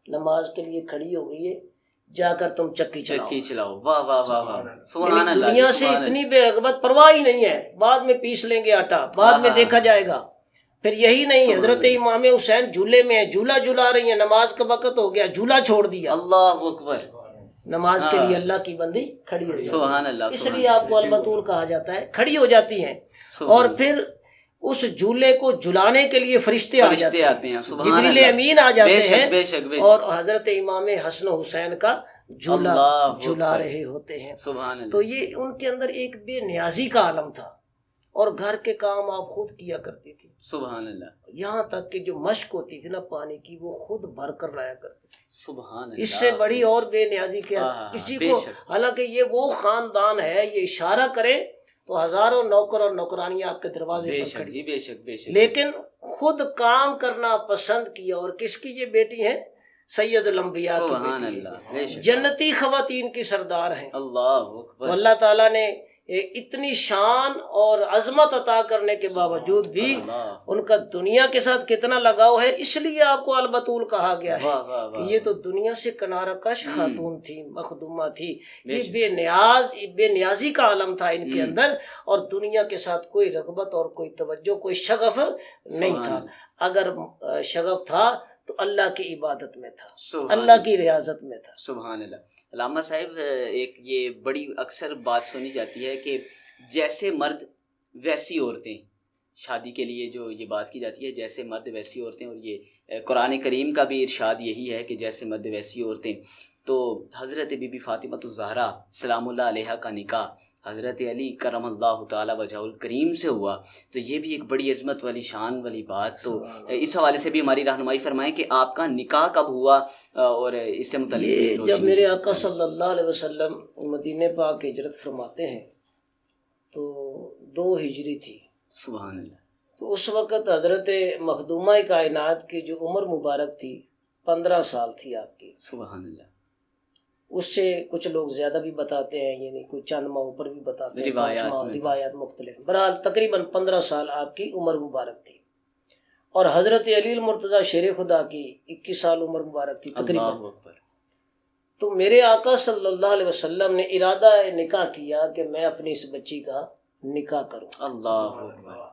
نماز کے لیے کھڑی ہو گئی ہے، جا کر تم چکی چلاؤ۔ چکی چلاؤ، واہ واہ واہ واہ، سبحان یعنی اللہ، دنیا سے سبحان اتنی بے رغبت، پرواہ ہی نہیں ہے، بعد میں پیس لیں گے آٹا، بعد میں دیکھا جائے گا۔ پھر یہی نہیں، حضرت امام حسین جھولے میں ہیں، جھولا جھلا رہی ہیں، نماز کا وقت ہو گیا، جھولا چھوڑ دیا، اللہ اکبر، نماز کے لیے اللہ کی بندی کھڑی ہو جاتی ہے، سبحان اللہ، اس لیے آپ کو البطول کہا جاتا ہے، کھڑی ہو جاتی ہیں، اور پھر اس جھولے کو جھلانے کے لیے فرشتے آ جاتے ہیں، سبحان جبریل اللہ، امین آ جاتے بے شک ہیں، بے شک بے اور شک، حضرت امام حسن و حسین کا جھولا اللہ جھلا اکبر، رہے ہوتے ہیں۔ سبحان اللہ، تو یہ ان کے اندر ایک بے نیازی کا عالم تھا، اور گھر کے کام آپ خود کیا کرتی تھی، سبحان اللہ، یہاں تک کہ جو مشق ہوتی تھی نا پانی کی وہ خود بھر کر لایا کرتی تھی۔ سبحان اللہ، اس سے بڑی اور بے نیازی کیا کسی بے کو، شک، حالانکہ یہ وہ خاندان ہے، یہ اشارہ کرے تو ہزاروں نوکر اور نوکرانیاں آپ کے دروازے بے پر شک کھڑی، جی، بے شک بے شک، لیکن خود کام کرنا پسند کیا۔ اور کس کی یہ بیٹی ہے؟ سید الانبیاء کی سبحان بیٹی اللہ، ہے، بے شک، جنتی خواتین کی سردار ہیں۔ اللہ تو اکبر، اللہ تعالیٰ نے اتنی شان اور عظمت عطا کرنے کے باوجود بھی اللہ، ان کا دنیا کے ساتھ کتنا لگاؤ ہے، اس لیے آپ کو البطول کہا گیا ہے واہ واہ کہ واہ، یہ تو دنیا سے کنارہ کش خاتون تھی، مخدومہ تھی، بے یہ شک، بے نیازی کا عالم تھا ان کے اندر، اور دنیا کے ساتھ کوئی رغبت اور کوئی توجہ، کوئی شغف نہیں سبحان تھا۔ اللہ، اگر شغف تھا تو اللہ کی عبادت میں تھا، سبحان اللہ کی ریاضت میں تھا۔ سبحان اللہ۔ علامہ صاحب، ایک یہ بڑی اکثر بات سنی جاتی ہے کہ جیسے مرد ویسی عورتیں، شادی کے لیے جو یہ بات کی جاتی ہے جیسے مرد ویسی عورتیں، اور یہ قرآن کریم کا بھی ارشاد یہی ہے کہ جیسے مرد ویسی عورتیں۔ تو حضرت بی بی فاطمہ الزہرا سلام اللہ علیہا کا نکاح حضرت علی کرم اللہ تعالی وجہہ الکریم سے ہوا، تو یہ بھی ایک بڑی عظمت والی شان والی بات۔ تو اس حوالے سے بھی ہماری رہنمائی فرمائیں کہ آپ کا نکاح کب ہوا، اور اس سے متعلق یہ روشنی۔ جب میرے آقا صلی اللہ علیہ وسلم مدینہ پاک ہجرت فرماتے ہیں تو 2 ہجری تھی، سبحان اللہ، تو اس وقت حضرت مخدومہ کائنات کی جو عمر مبارک تھی 15 سال تھی آپ کی، سبحان اللہ، اس سے کچھ لوگ زیادہ بھی بتاتے ہیں، یعنی کوئی چند ماہ اوپر بھی بتاتے ہیں، 5 ماہ، روایات مختلف، بہرحال تقریباً 15 سال آپ کی عمر مبارک تھی، اور حضرت علی المرتضیٰ شیر خدا کی 21 سال عمر مبارک تھی تقریباً۔ اللہ اکبر، تو میرے آقا صلی اللہ علیہ وسلم نے ارادہ نکاح کیا کہ میں اپنی اس بچی کا نکاح کروں، اللہ اکبر،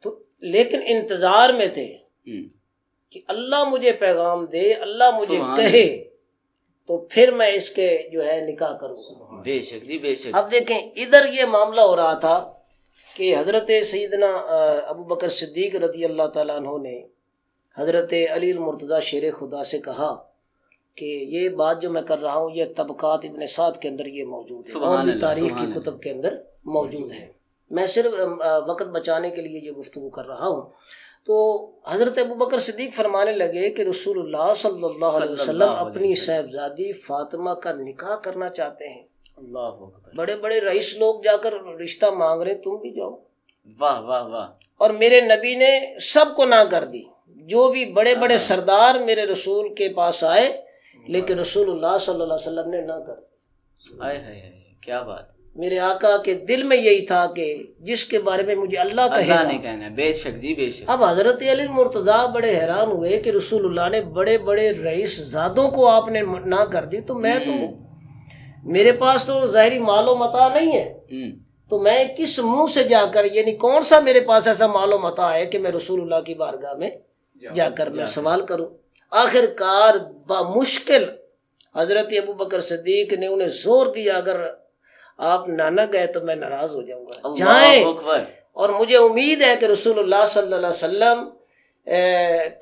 تو لیکن انتظار میں تھے ہم، کہ اللہ مجھے پیغام دے، اللہ مجھے سبحان کہے تو پھر میں اس کے جو ہے نکاح کروں۔ بے شک جی، بے شک، اب دیکھیں ادھر یہ معاملہ ہو رہا تھا کہ حضرت سیدنا ابو بکر صدیق رضی اللہ تعالیٰ عنہ نے حضرت علی المرتضیٰ شیر خدا سے کہا کہ یہ بات جو میں کر رہا ہوں یہ طبقات ابن سعد کے اندر یہ موجود ہے، اور بھی تاریخ کی کتب کے اندر موجود ہے، میں صرف وقت بچانے کے لیے یہ گفتگو کر رہا ہوں۔ تو حضرت ابو بکر صدیق فرمانے لگے کہ رسول اللہ صلی اللہ علیہ وسلم اپنی صاحبزادی فاطمہ کا نکاح کرنا چاہتے ہیں، اللہ اکبر، بڑے بڑے رئیس لوگ جا کر رشتہ مانگ رہے، تم بھی جاؤ، واہ واہ واہ، اور میرے نبی نے سب کو نہ کر دی، جو بھی بڑے بڑے سردار میرے رسول کے پاس آئے لیکن رسول اللہ صلی اللہ علیہ وسلم نے نہ کر۔ کیا بات، میرے آقا کے دل میں یہی تھا کہ جس کے بارے میں مجھے اللہ کہے اللہ گا۔ نے کہنا ہے، بے شک جی بے شک۔ اب حضرت علی مرتضیٰ بڑے حیران ہوئے کہ رسول اللہ نے بڑے بڑے رئیس زادوں کو آپ نے نہ کر دی، تو میں تو میرے پاس تو ظاہری مال و متاع نہیں ہے، تو میں کس منہ سے جا کر، یعنی کون سا میرے پاس ایسا مال و متاع ہے کہ میں رسول اللہ کی بارگاہ میں جا کر میں سوال کروں۔ آخر کار بمشکل حضرت ابو بکر صدیق نے انہیں زور دیا، اگر آپ نہ گئے تو میں ناراض ہو جاؤں گا، جائیں، اور مجھے امید ہے کہ رسول اللہ صلی اللہ علیہ وسلم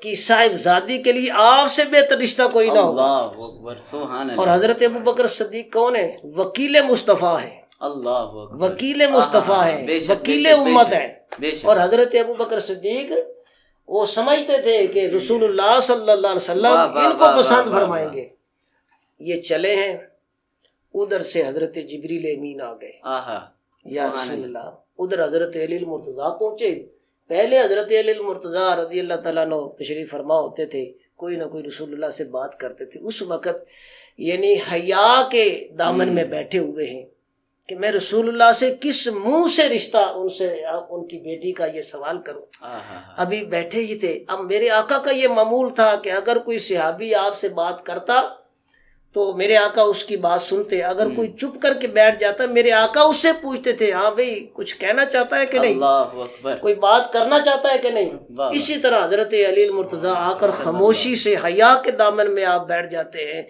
کی صاحب زادی کے لیے آپ سے بہتر رشتہ کوئی نہ ہوگا۔ اللہ اکبر، سبحان اللہ۔ اور حضرت ابو بکر صدیق کون ہے؟ وکیل مصطفیٰ ہے، اللہ اکبر، وکیل مصطفیٰ ہے، بے شک، وکیل بے شک، امت بے ہے۔ شک، بے شک۔ اور حضرت ابو بکر صدیق وہ سمجھتے تھے کہ رسول اللہ صلی اللہ علیہ وسلم واہ، واہ، ان کو واہ، پسند واہ، فرمائیں واہ۔ گے۔ یہ چلے ہیں، ادھر سے حضرت جبریل امین آ گئے، آہا، یا رسول اللہ۔ ادھر حضرت علی المرتضیٰ پہنچے۔ پہلے حضرت علی المرتضیٰ رضی اللہ تعالیٰ عنہ تشریف فرما ہوتے تھے، کوئی نہ کوئی رسول اللہ سے بات کرتے تھے۔ اس وقت یعنی حیا کے دامن میں بیٹھے ہوئے ہیں کہ میں رسول اللہ سے کس منہ سے رشتہ ان کی بیٹی کا یہ سوال کروں۔ ابھی بیٹھے ہی تھے، اب میرے آقا کا یہ معمول تھا کہ اگر کوئی صحابی آپ سے بات کرتا تو میرے آقا اس کی بات سنتے، اگر کوئی چپ کر کے بیٹھ جاتا میرے آقا اس سے پوچھتے تھے، ہاں بھئی کچھ کہنا چاہتا ہے کہ نہیں، اللہ اکبر، کوئی بات کرنا چاہتا ہے کہ نہیں۔ اسی طرح حضرت علی المرتضیٰ آ کر خاموشی سے حیا کے دامن میں آپ بیٹھ جاتے ہیں،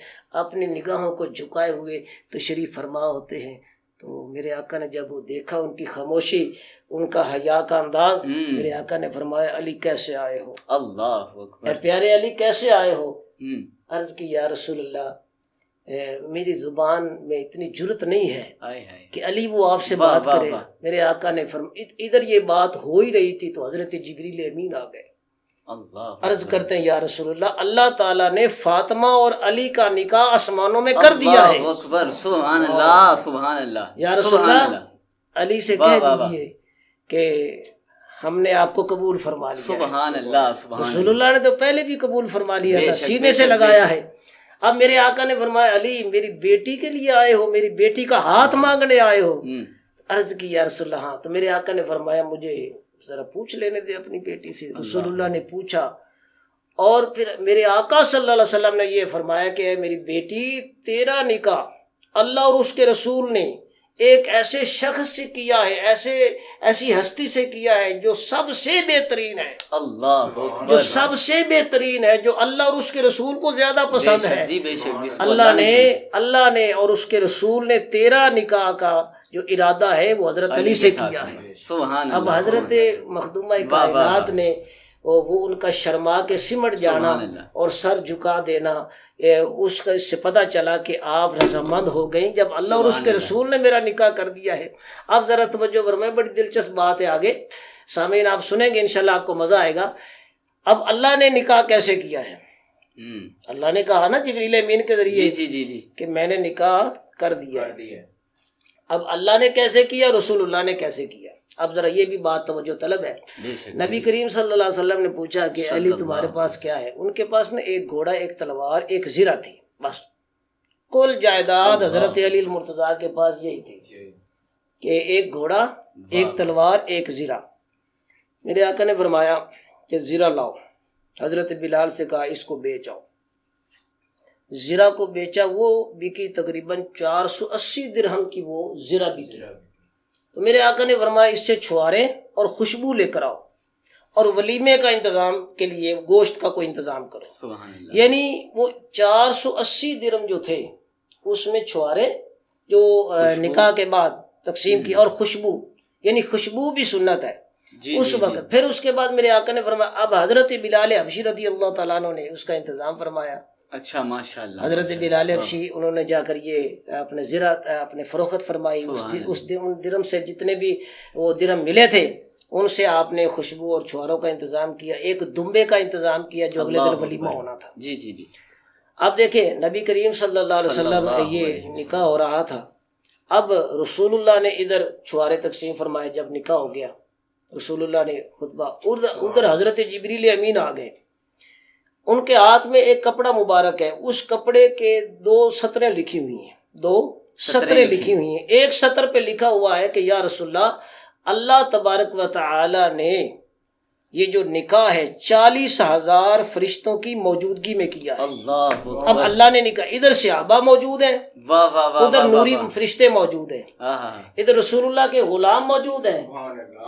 اپنی نگاہوں کو جھکائے ہوئے تشریف فرما ہوتے ہیں۔ تو میرے آقا نے جب وہ دیکھا ان کی خاموشی، ان کا حیا کا انداز، میرے آقا نے فرمایا علی کیسے آئے ہو؟ اللہ اے اکبر، پیارے علی کیسے آئے ہو؟ عرض کی یا رسول اللہ میری زبان میں اتنی جرت نہیں ہے کہ علی وہ آپ سے بات کرے۔ میرے آقا نے ادھر یہ بات ہو ہی رہی تھی تو حضرت جبریل امین آ گئے۔ عرض کرتے ہیں یا رسول اللہ، اللہ تعالیٰ نے فاطمہ اور علی کا نکاح آسمانوں میں کر دیا ہے۔ اللہ اکبر، سبحان اللہ، سبحان اللہ، یا رسول اللہ علی سے کہہ دیجئے کہ ہم نے آپ کو قبول فرما لیا۔ سبحان اللہ، سبحان رسول اللہ نے تو پہلے بھی قبول فرما لیا تھا، سینے سے لگایا ہے۔ اب میرے آقا نے فرمایا علی میری بیٹی کے لیے آئے ہو، میری بیٹی کا ہاتھ مانگنے آئے ہو؟ عرض کی یا رسول اللہ ہاں۔ تو میرے آقا نے فرمایا مجھے ذرا پوچھ لینے دے اپنی بیٹی سے۔ رسول اللہ نے پوچھا، اور پھر میرے آقا صلی اللہ علیہ وسلم نے یہ فرمایا کہ اے میری بیٹی، تیرا نکاح اللہ اور اس کے رسول نے ایک ایسے شخص سے کیا ہے، ایسی ہستی سے کیا ہے جو سب سے بہترین ہے، اللہ اکبر، جو سب سے بہترین ہے، جو اللہ اور اس کے رسول کو زیادہ پسند ہے۔ جی بے شک، جس کو اللہ نے اور اس کے رسول نے تیرا نکاح کا جو ارادہ ہے وہ حضرت علی سے کیا ہے۔ سبحان اب حضرت مخدومہ کائنات نے وہ ان کا شرما کے سمٹ جانا اور سر جھکا دینا، اس کا اس سے پتہ چلا کہ آپ رضامند ہو گئیں جب اللہ اور اس کے رسول نے میرا نکاح کر دیا ہے۔ اب ذرا توجہ فرمائیں، بڑی دلچسپ بات ہے، آگے سامعین آپ سنیں گے انشاءاللہ آپ کو مزہ آئے گا۔ اب اللہ نے نکاح کیسے کیا ہے؟ اللہ نے کہا نا جبریل امین کے ذریعے کہ میں نے نکاح کر دیا ہے۔ اب اللہ نے کیسے کیا، رسول اللہ نے کیسے کیا؟ اب ذرا یہ بھی بات توجہ طلب ہے۔ نبی کریم صلی اللہ علیہ وسلم نے پوچھا کہ علی تمہارے پاس کیا ہے؟ ان کے پاس نا ایک گھوڑا، ایک تلوار، ایک زرہ تھی، بس کل جائیداد حضرت علی المرتضیٰ کے پاس یہی تھی کہ ایک گھوڑا، ایک تلوار، ایک زرہ۔ میرے آقا نے فرمایا کہ زرہ لاؤ۔ حضرت بلال سے کہا اس کو بیچ آؤ۔ زرہ کو بیچا، وہ بکی تقریباً 480 درہم کی وہ زرہ بکی۔ تو میرے آقا نے فرمایا اس سے چھوارے اور خوشبو لے کر آؤ اور ولیمے کا انتظام کے لیے گوشت کا کوئی انتظام کرو۔ یعنی وہ 480 درہم جو تھے اس میں چھوارے جو نکاح کے بعد تقسیم کی، اور خوشبو، یعنی خوشبو بھی سنت ہے اس وقت۔ پھر اس کے بعد میرے آقا نے فرمایا اب حضرت بلال حبشی رضی اللہ تعالیٰ عنہ نے اس کا انتظام فرمایا۔ اچھا، ماشاءاللہ، حضرت بلال حبشی انہوں نے جا کر یہ اپنے زرہ اپنے فروخت فرمائی، اس ان درہم سے جتنے بھی وہ درہم ملے تھے ان سے آپ نے خوشبو اور چھواروں کا انتظام کیا، ایک دمبے کا انتظام کیا جو اگلے دن ولیمہ ہونا تھا۔ جی جی جی۔ اب دیکھیں نبی کریم صلی اللہ علیہ وسلم کا یہ نکاح ہو رہا تھا، اب رسول اللہ نے ادھر چھوارے تقسیم فرمائے۔ جب نکاح ہو گیا رسول اللہ نے خطبہ، ادھر حضرت جبریل امین آ گئے ان کے ہاتھ میں ایک کپڑا مبارک ہے، اس کپڑے کے 2 سطریں لکھی ہوئی ہیں، 2 سطریں لکھی ہوئی ہیں۔ ایک سطر پہ لکھا ہوا ہے کہ یا رسول اللہ تبارک و تعالی نے یہ جو نکاح ہے 40,000 فرشتوں کی موجودگی میں کیا ہے۔ اللہ اب اللہ نے نکاح، ادھر صحابہ موجود ہیں، واہ واہ واہ، ادھر نوری فرشتے موجود ہیں، ہاں، ادھر رسول اللہ کے غلام موجود ہیں،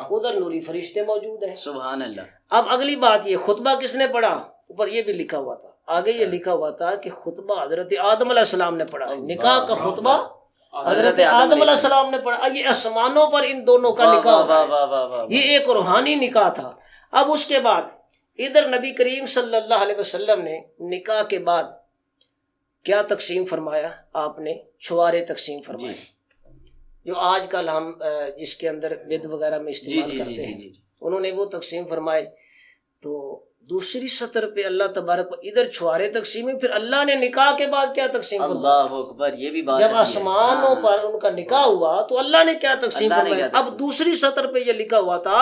ادھر نوری فرشتے موجود ہیں۔ سبحان اللہ۔ اب اگلی بات، یہ خطبہ کس نے پڑھا؟ اوپر یہ بھی لکھا ہوا تھا، آگے یہ لکھا ہوا تھا کہ خطبہ حضرت آدم علیہ السلام نے پڑھا، نکاح کا خطبہ حضرت آدم علیہ السلام نے پڑھا۔ یہ آسمانوں پر ان دونوں کا نکاح ہوا ہے، یہ ایک روحانی نکاح تھا۔ اب اس کے بعد ادھر نبی کریم صلی اللہ علیہ وسلم نے نکاح کے بعد کیا تقسیم فرمایا؟ آپ نے چھوارے تقسیم فرمائے، جو آج کل ہم جس کے اندر بید وغیرہ میں استعمال کرتے ہیں، انہوں نے وہ تقسیم فرمائے۔ تو دوسری سطر پہ اللہ تبارک ادھر چھوارے تقسیم ہے، پھر اللہ نے نکاح کے بعد کیا تقسیم فرمایا؟ اللہ اکبر، یہ بھی بات جب آسمانوں پر ان کا نکاح ہوا تو اللہ نے کیا تقسیم فرمایا؟ اب دوسری سطر پہ یہ لکھا ہوا تھا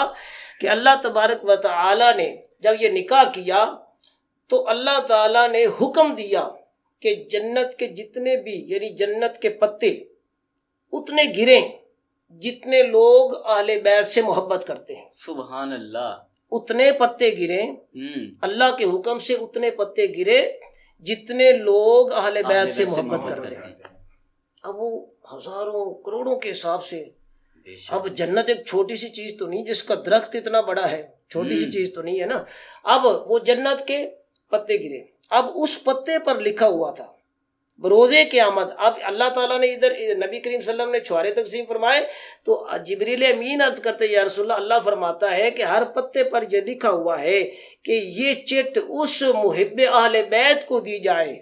کہ اللہ تبارک و تعالی نے جب یہ نکاح کیا تو اللہ تعالی نے حکم دیا کہ جنت کے جتنے بھی، یعنی جنت کے پتے اتنے گریں جتنے لوگ اہل بیت سے محبت کرتے ہیں۔ سبحان اللہ، اتنے پتے گریں، اللہ کے حکم سے اتنے پتے گرے جتنے لوگ اہل بیت سے محبت کرتے ہیں۔ اب وہ ہزاروں کروڑوں کے حساب سے، اب جنت ایک چھوٹی سی چیز تو نہیں جس کا درخت اتنا بڑا ہے، چھوٹی سی چیز تو نہیں ہے نا۔ اب وہ جنت کے پتے گرے، اب اس پتے پر لکھا ہوا تھا بروز قیامت۔ اب اللہ تعالیٰ نے ادھر نبی کریم صلی اللہ علیہ وسلم نے چھوارے تقسیم فرمائے تو جبریل امین عرض کرتے یا رسول اللہ فرماتا ہے کہ ہر پتے پر یہ لکھا ہوا ہے کہ یہ چٹ اس محب اہل بیت کو دی جائے،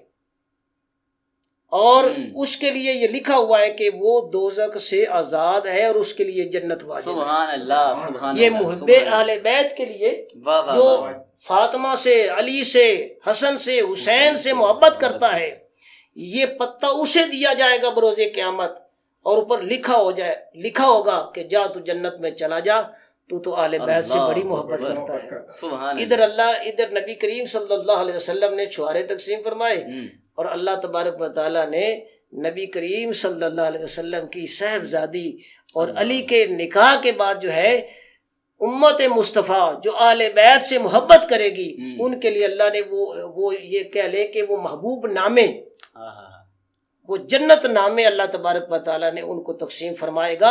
اور اس کے لیے یہ لکھا ہوا ہے کہ وہ دوزخ سے آزاد ہے اور اس کے لیے جنت واجب ہے۔ سبحان اللہ، سبحان اللہ۔ یہ محب اہل بیت کے لیے جو فاطمہ سے، علی سے، حسن سے، حسین سے محبت کرتا ہے، یہ پتہ اسے دیا جائے گا بروز قیامت، اور اوپر لکھا ہوگا کہ جا تو جنت میں چلا جا، تو اہل بیت سے بڑی محبت کرتا ہے۔ سبحان ادھر نبی کریم صلی اللہ علیہ وسلم نے چھوارے تقسیم فرمائے، اور اللہ تبارک و تعالیٰ نے نبی کریم صلی اللہ علیہ وسلم کی صاحبزادی اور علی کے نکاح کے بعد جو ہے امت مصطفیٰ جو اہل بیت سے محبت کرے گی ان کے لیے اللہ نے وہ یہ کہہ لے کہ وہ محبوب نامے، وہ جنت نامے اللہ تبارک و تعالیٰ نے ان کو تقسیم فرمائے گا،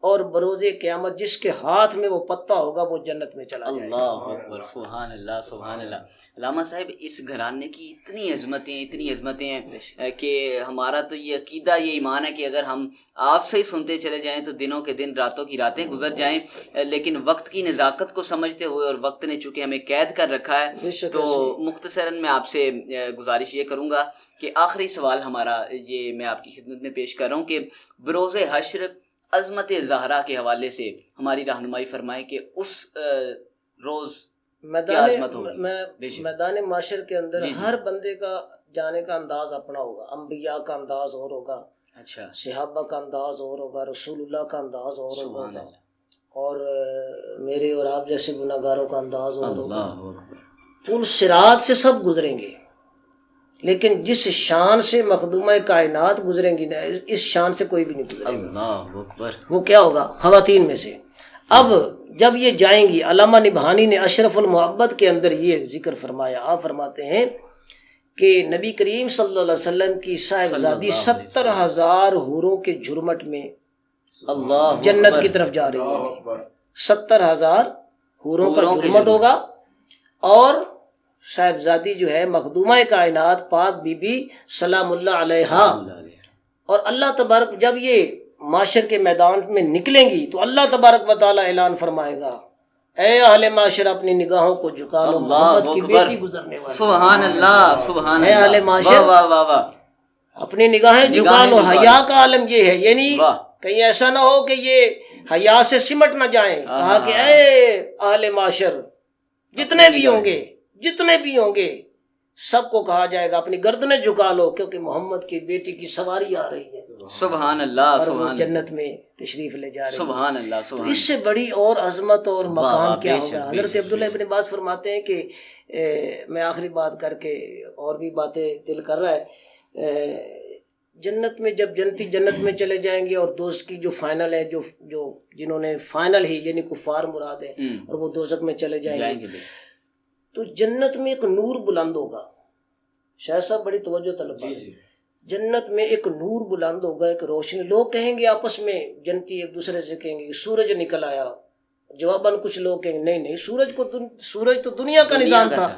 اور بروز قیامت جس کے ہاتھ میں وہ پتہ ہوگا وہ جنت میں چلا جائے گا۔ اللہ اکبر، سبحان اللہ، سبحان اللہ۔ علامہ صاحب، اس گھرانے کی اتنی عظمتیں ہیں کہ ہمارا تو یہ عقیدہ، یہ ایمان ہے کہ اگر ہم آپ سے ہی سنتے چلے جائیں تو دنوں کے دن، راتوں کی راتیں گزر جائیں، لیکن وقت کی نزاکت کو سمجھتے ہوئے اور وقت نے چونکہ ہمیں قید کر رکھا ہے، تو مختصراً میں آپ سے گزارش یہ کروں گا کہ آخری سوال ہمارا یہ میں آپ کی خدمت میں پیش کر رہا ہوں کہ بروز حشر عظمت زہرا کے حوالے سے ہماری رہنمائی فرمائیں کہ اس روز کیا عظمت ہوگی؟ میدان معاشر کے اندر ہر بندے کا جانے کا انداز اپنا ہوگا، انبیاء کا انداز اور ہوگا، اچھا، صحابہ کا انداز اور ہوگا، رسول اللہ کا انداز اور ہوگا، اور میرے اور آپ جیسے گناہ گاروں کا انداز اور ہوگا۔ پل صراط سے سب گزریں گے، لیکن جس شان سے مخدومہ کائنات گزریں گی نا، اس شان سے کوئی بھی نہیں گزرے گا۔ اللہ اکبر۔ وہ کیا ہوگا؟ خواتین میں سے۔ اب جب یہ جائیں گی، علامہ نبہانی نے اشرف المحبت کے اندر یہ ذکر فرمایا، آپ فرماتے ہیں کہ نبی کریم صلی اللہ علیہ وسلم کی صاحبزادی 70,000 حوروں کے جھرمٹ میں جنت کی طرف جا رہی ہے۔ 70,000 حوروں کا جھرمٹ ہوگا، اور صاحبزادی جو ہے مخدومہ کائنات پاک بی بی سلام اللہ علیہا، اور اللہ تبارک جب یہ معاشر کے میدان میں نکلیں گی تو اللہ تبارک و تعالی اعلان فرمائے گا، اے اہل معاشر اپنی نگاہوں کو جھکا لو، محمد کی بیٹی گزرنے والی۔ سبحان اللہ، سبحان اللہ۔ اے اہل معاشر واہ واہ واہ، اپنی نگاہیں جھکا لو۔ حیا کا عالم یہ ہے، یعنی کہیں ایسا نہ ہو کہ یہ حیا سے سمٹ نہ جائیں۔ کہا کہ اے اہل معاشر، جتنے بھی ہوں گے سب کو کہا جائے گا اپنی گردنیں جھکا لو کیونکہ محمد کی بیٹی کی سواری آ رہی ہے سبحان اللہ اور وہ سبحان اللہ جنت میں تشریف لے جا رہی ہے. سبحان اللہ تو سبحان اس سے بڑی اور عظمت اور واہ، مقام کیا بے شک، ہوگا. بے حضرت شک، عبداللہ بے شک. ابن عباس فرماتے ہیں کہ میں آخری بات کر کے اور بھی باتیں دل کر رہا ہے. جنت میں جب جنتی جنت میں چلے جائیں گے اور دوست کی جو فائنل ہے جو جنہوں نے فائنل ہی یعنی کفار مراد ہے اور وہ دوزخ میں چلے جائیں گے تو جنت میں ایک نور بلند ہوگا. شاید صاحب بڑی توجہ طلب ہے. جنت میں ایک نور بلند ہوگا ایک روشنی. لوگ کہیں گے آپس میں جنتی ایک دوسرے سے کہیں گے سورج نکل آیا. جواباً کچھ لوگ کہیں گے نہیں سورج تو دنیا کا نظام تھا.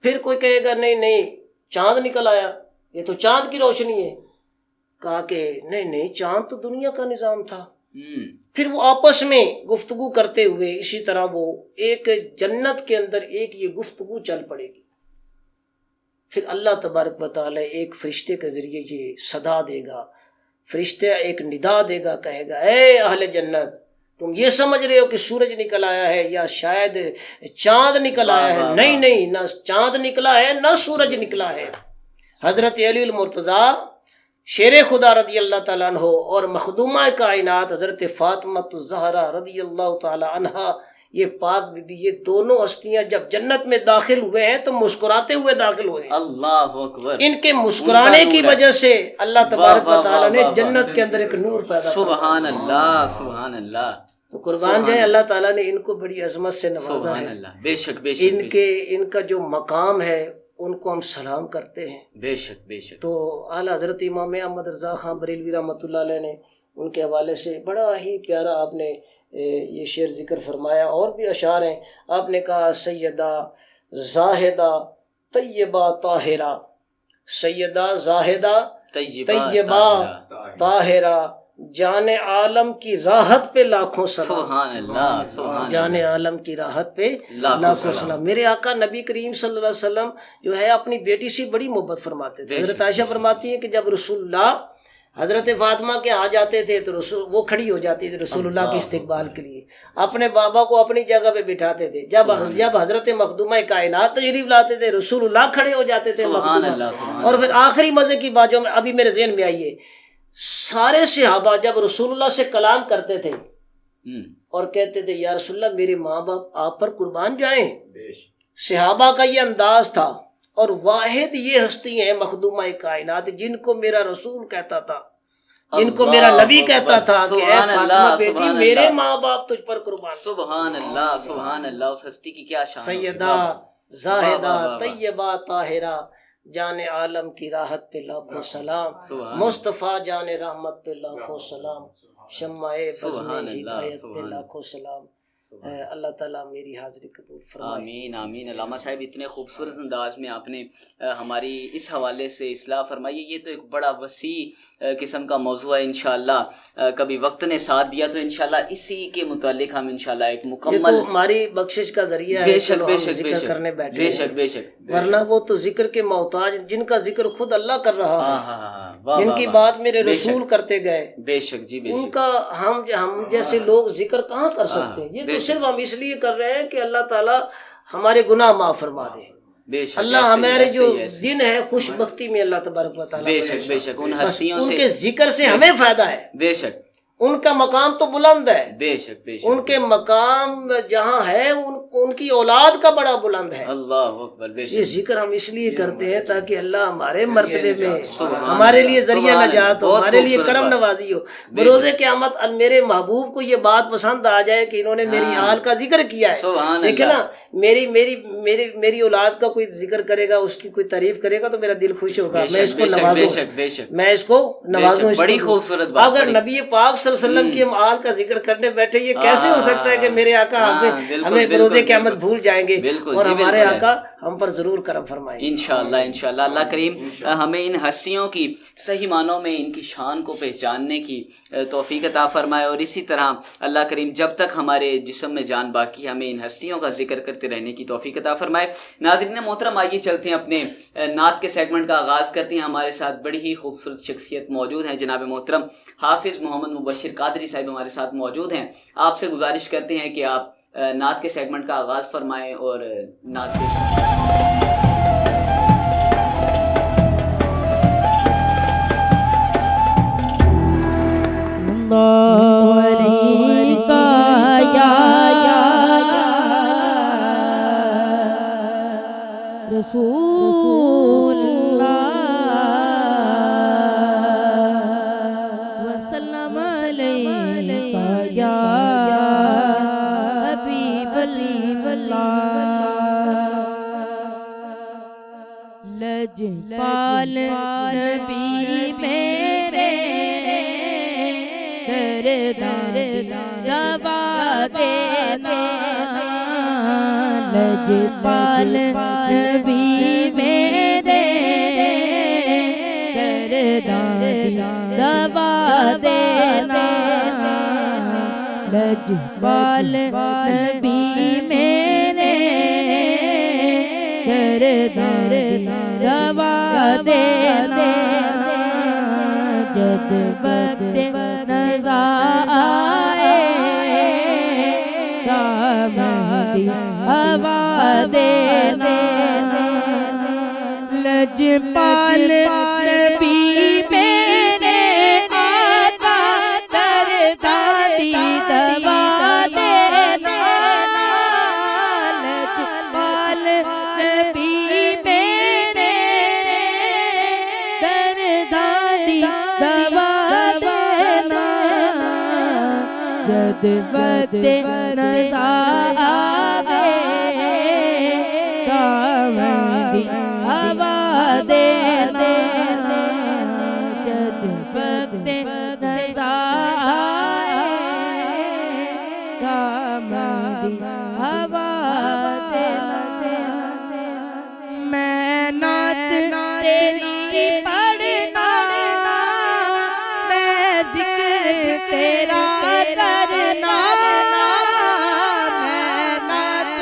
پھر کوئی کہے گا نہیں چاند نکل آیا یہ تو چاند کی روشنی ہے. کہا کہ نہیں چاند تو دنیا کا نظام تھا. پھر وہ آپس میں گفتگو کرتے ہوئے اسی طرح وہ ایک جنت کے اندر ایک یہ گفتگو چل پڑے گی. پھر اللہ تبارک و تعالی ایک فرشتے کے ذریعے یہ صدا دے گا. فرشتہ ایک ندا دے گا کہے گا اے اہل جنت تم یہ سمجھ رہے ہو کہ سورج نکل آیا ہے یا شاید چاند نکل آیا ہے. نہیں نہ چاند نکلا ہے نہ سورج نکلا ہے. حضرت علی المرتضیٰ شیر خدا رضی اللہ تعالیٰ عنہ اور مخدومہ کائنات حضرت فاطمہ الزہرا رضی اللہ تعالیٰ عنہا یہ پاک بی بی یہ دونوں ہستیاں جب جنت میں داخل ہوئے ہیں تو مسکراتے ہوئے داخل ہوئے ہیں. اللہ اکبر. ان کے مسکرانے کی وجہ سے اللہ تبارک و تعالیٰ نے جنت کے اندر ایک نور پیدا کیا. سبحان اللہ سبحان اللہ. تو قربان جائے اللہ تعالیٰ نے ان کو بڑی عظمت سے نوازا سبحان ہے. اللہ. بے شک بے شک. ان کا جو مقام ہے ان کو ہم سلام کرتے ہیں. بے شک بے شک. تو اعلیٰ حضرت امام احمد رضا خان بریلوی رحمۃ اللہ علیہ نے ان کے حوالے سے بڑا ہی پیارا آپ نے یہ شعر ذکر فرمایا. اور بھی اشعار ہیں. آپ نے کہا سیدہ زاہدہ طیبہ طاہرہ. سیدہ زاہدہ طیبہ طاہرہ جان عالم کی راحت پہ لاکھوں سلام. سبحان اللہ سبحان جان عالم کی راحت پہ لاکھوں سلام. میرے آقا نبی کریم صلی اللہ علیہ وسلم جو ہے اپنی بیٹی سے بڑی محبت فرماتے تھے. حضرت عائشہ فرماتی ہیں کہ جب رسول اللہ حضرت فاطمہ کے آ جاتے تھے تو وہ کھڑی ہو جاتی تھی رسول اللہ کے استقبال کے لیے. اپنے بابا کو اپنی جگہ پہ بٹھاتے تھے. جب حضرت مخدومہ کائنات تشریف لاتے تھے رسول اللہ کھڑے ہو جاتے تھے. اور پھر آخری مزے کی بات جو ابھی میرے ذہن میں آئی ہے سارے صحابہ جب رسول اللہ سے کلام کرتے تھے اور کہتے تھے یا رسول اللہ میرے ماں باپ آپ پر قربان جائیں. صحابہ کا یہ انداز تھا. اور واحد یہ ہستی ہیں مخدومہ کائنات جن کو میرا رسول کہتا تھا جن کو میرا نبی کہتا تھا کہ اے فاطمہ بیٹی میرے ماں باپ تجھ پر قربان. سبحان اللہ سبحان اللہ. اس ہستی کی کیا شان. سیدہ زاہدہ طیبہ طاہرہ جان عالم کی راحت پہ لاکھوں سلام. مصطفیٰ جان رحمت پہ لاکھوں سلام. شمع بزم ہدایت پہ لاکھوں سلام. اللہ تعالیٰ میری حاضری قبول فرمائے. آمین آمین. علامہ صاحب اتنے خوبصورت انداز میں آپ نے ہماری اس حوالے سے اصلاح فرمائی. یہ تو ایک بڑا وسیع قسم کا موضوع ہے. انشاءاللہ کبھی وقت نے ساتھ دیا تو انشاءاللہ اسی کے متعلق ہم انشاءاللہ ایک مکمل یہ تو ہماری بخشش کا ذریعہ ہے. بے شک بے شک ذکر کرنے بیٹھے بے شک بے شک. ورنہ وہ تو ذکر کے محتاج جن کا ذکر خود اللہ کر رہا ہے جن کی بات میرے رسول کرتے گئے. بے شک جی بے شک. ان کا ہم جیسے لوگ ذکر کہاں کر سکتے ہیں. یہ تو صرف ہم اس لیے کر رہے ہیں کہ اللہ تعالیٰ ہمارے گناہ معاف فرما دے. اللہ ہمارے جو دن ہے خوش بختی میں اللہ تبارک و تعالیٰ بے شک بے شک. ان ہستیوں سے ان کے ذکر سے ہمیں فائدہ ہے. بے شک. ان کا مقام تو بلند ہے. بے شک بے شک. ان کے مقام جہاں ہے ان کی اولاد کا بڑا بلند ہے. اللہ اکبر. بے شک. یہ ذکر ہم اس لیے کرتے ہیں تاکہ اللہ ہمارے مرتبے میں ہمارے لیے ذریعہ نجات ہو ہمارے لیے کرم نوازی ہو. بروز قیامت میرے محبوب کو یہ بات پسند آ جائے کہ انہوں نے میری حال کا ذکر کیا ہے. دیکھیں نا میری اولاد کا کوئی ذکر کرے گا اس کی کوئی تعریف کرے گا تو میرا دل خوش ہوگا. میں اس کو نوازوں میں اس کو نوازوں. بڑی خوبصورت بات. اگر نبی پاک صلی اللہ علیہ وسلم کی ہم آل کا ذکر کرنے بیٹھے یہ کیسے ہو سکتا ہے کہ میرے آقا ہمیں بروز قیامت بھول جائیں گے اور ہمارے آقا ہم پر ضرور کرم فرمائیں. انشاءاللہ انشاءاللہ. اللہ کریم ہمیں ان ہستیوں کی صحیح معنوں میں ان کی شان کو پہچاننے کی توفیق عطا فرمائے. اور اسی طرح اللہ کریم جب تک ہمارے جسم میں جان باقی ہمیں ان ہستیوں کا ذکر کرتے رہنے کی توفیق عطا فرمائے. ناظرین محترم آئیے چلتے ہیں اپنے نعت کے سیگمنٹ کا آغاز کرتے ہیں. ہمارے ساتھ بڑی ہی خوبصورت شخصیت موجود ہیں. جناب محترم حافظ محمد مبشر قادری صاحب ہمارے ساتھ موجود ہیں. آپ سے گزارش کرتے ہیں کہ آپ نعت کے سیگمنٹ کا آغاز فرمائیں اور نعت کے رسول اللہ وسلم علیکہ یا حبیب اللہ لجپال نبی میرے درداں دوا دینا لجپال نبی میرے درداں دوا دینا لجپال نبی میرے درداں دوا دینا جد وقت نزا آئے مہدی ہوا دینا لجپال نبی میرے آقا درداں دوا دینا لجپال نبی میرے درداں دوا دینا جد وقت نزا آوے مہدی ہوا دینا جد وقت نزا آوے مہدی ہوا دینا میں نعت تیری پڑھنا میں ذکر تیرا کرنا میں نعت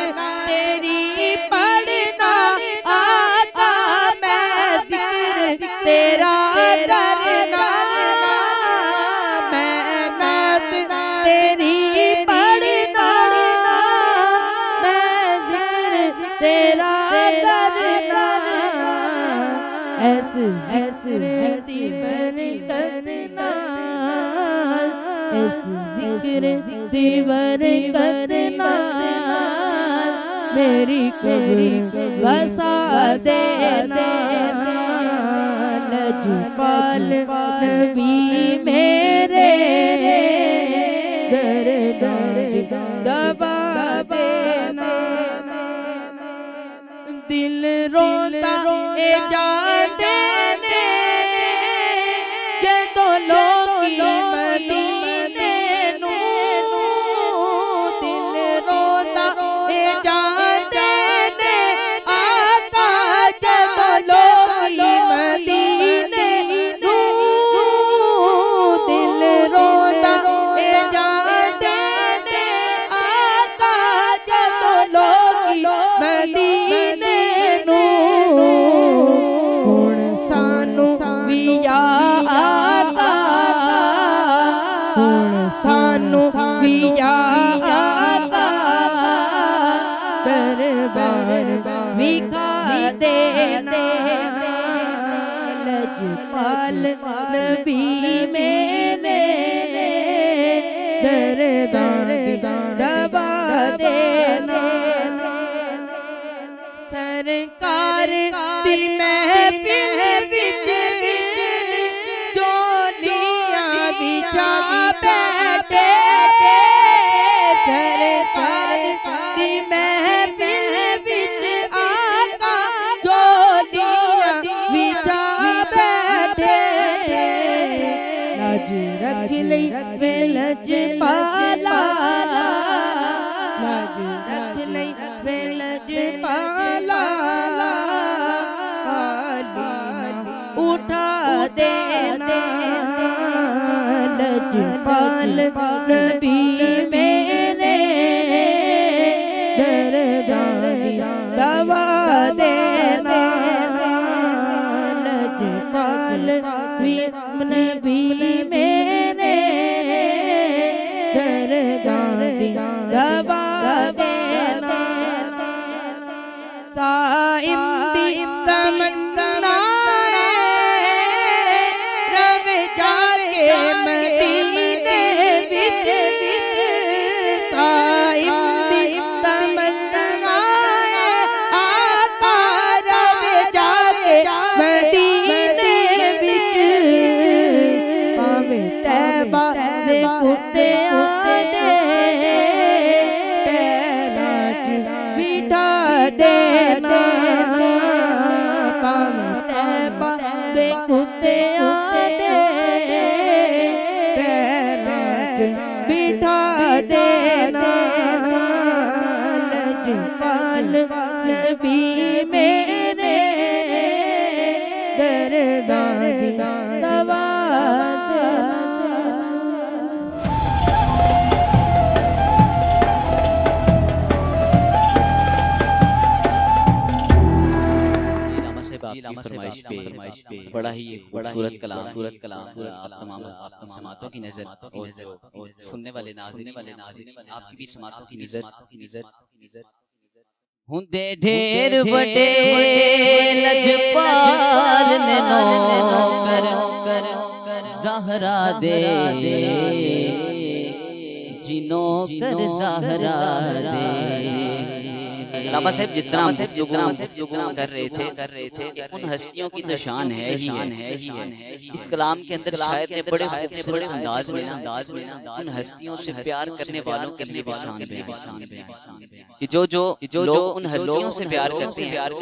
تیری پڑھنا آقا میں ذکر تیرا کرنا میں نعت تیری پڑھنا میں ذکر تیرا کرنا ایسے ذکر دیور کرنا ایسے ذکر دیور کرنا میری قبر بسا دینا لجپال نبی میرے درداں دوا دینا دل روتا اے جان دینے جدو لوگی مدینے نو دل روتا اے جان دینے آقا جدو لوگی مدینے نو دل روتا اے جان دینے آقا جدو لوگی مدینے سانو ویا آقا دربار وکھا دینا لجپال نبی میرے درداں دوا دینا سرکار دی محفل وچ جولیاں بچھا بیٹھے سرکار دی محفل وچ آقا جولیاں بچھا بیٹھے لاج رکھ لئی وے لجپالا لاج رکھ لئی وے لجپالا اٹھا دینا لجپال نبی میرے درداں دوا دینا لجپال نبی میرے درداں دوا دینا صائم دی تمنا مدینے وچ صائم دی تمنا آقا ਦੇ ਕੁੱਤਿਆਂ ਦੇ ਪੈਰਾਂ 'ਚ ਬਿਠਾ ਦੇਣਾ ਲਜਪਾਲ ਨਬੀ ਮੇਰੇ ਦਰਦਾਂ ਦੀ ਦਵਾ ਦੇਣਾ। فرمائش پہ بڑا ہی ایک خوبصورت کلام آپ تمام آپ کی سماعتوں کی نظر اور سننے والے ناظرین آپ کی بھی سماعتوں کی نظر ہوندے ڈھیر بڑے لجپال نے نوکر زہرا دے جنوں کر زہرا دے۔ علامہ صاحب جس طرح گفتگو کر رہے تھے کہ ان ہستیوں کی تو شان ہے ہی ہے، اس کلام کے اندر شاعر نے بڑے خوبصورت انداز میں ان ہستیوں سے پیار کرنے والوں کے لیے شان بیان کہ جو لوگ ان ہستیوں سے پیار کرتے ہیں ان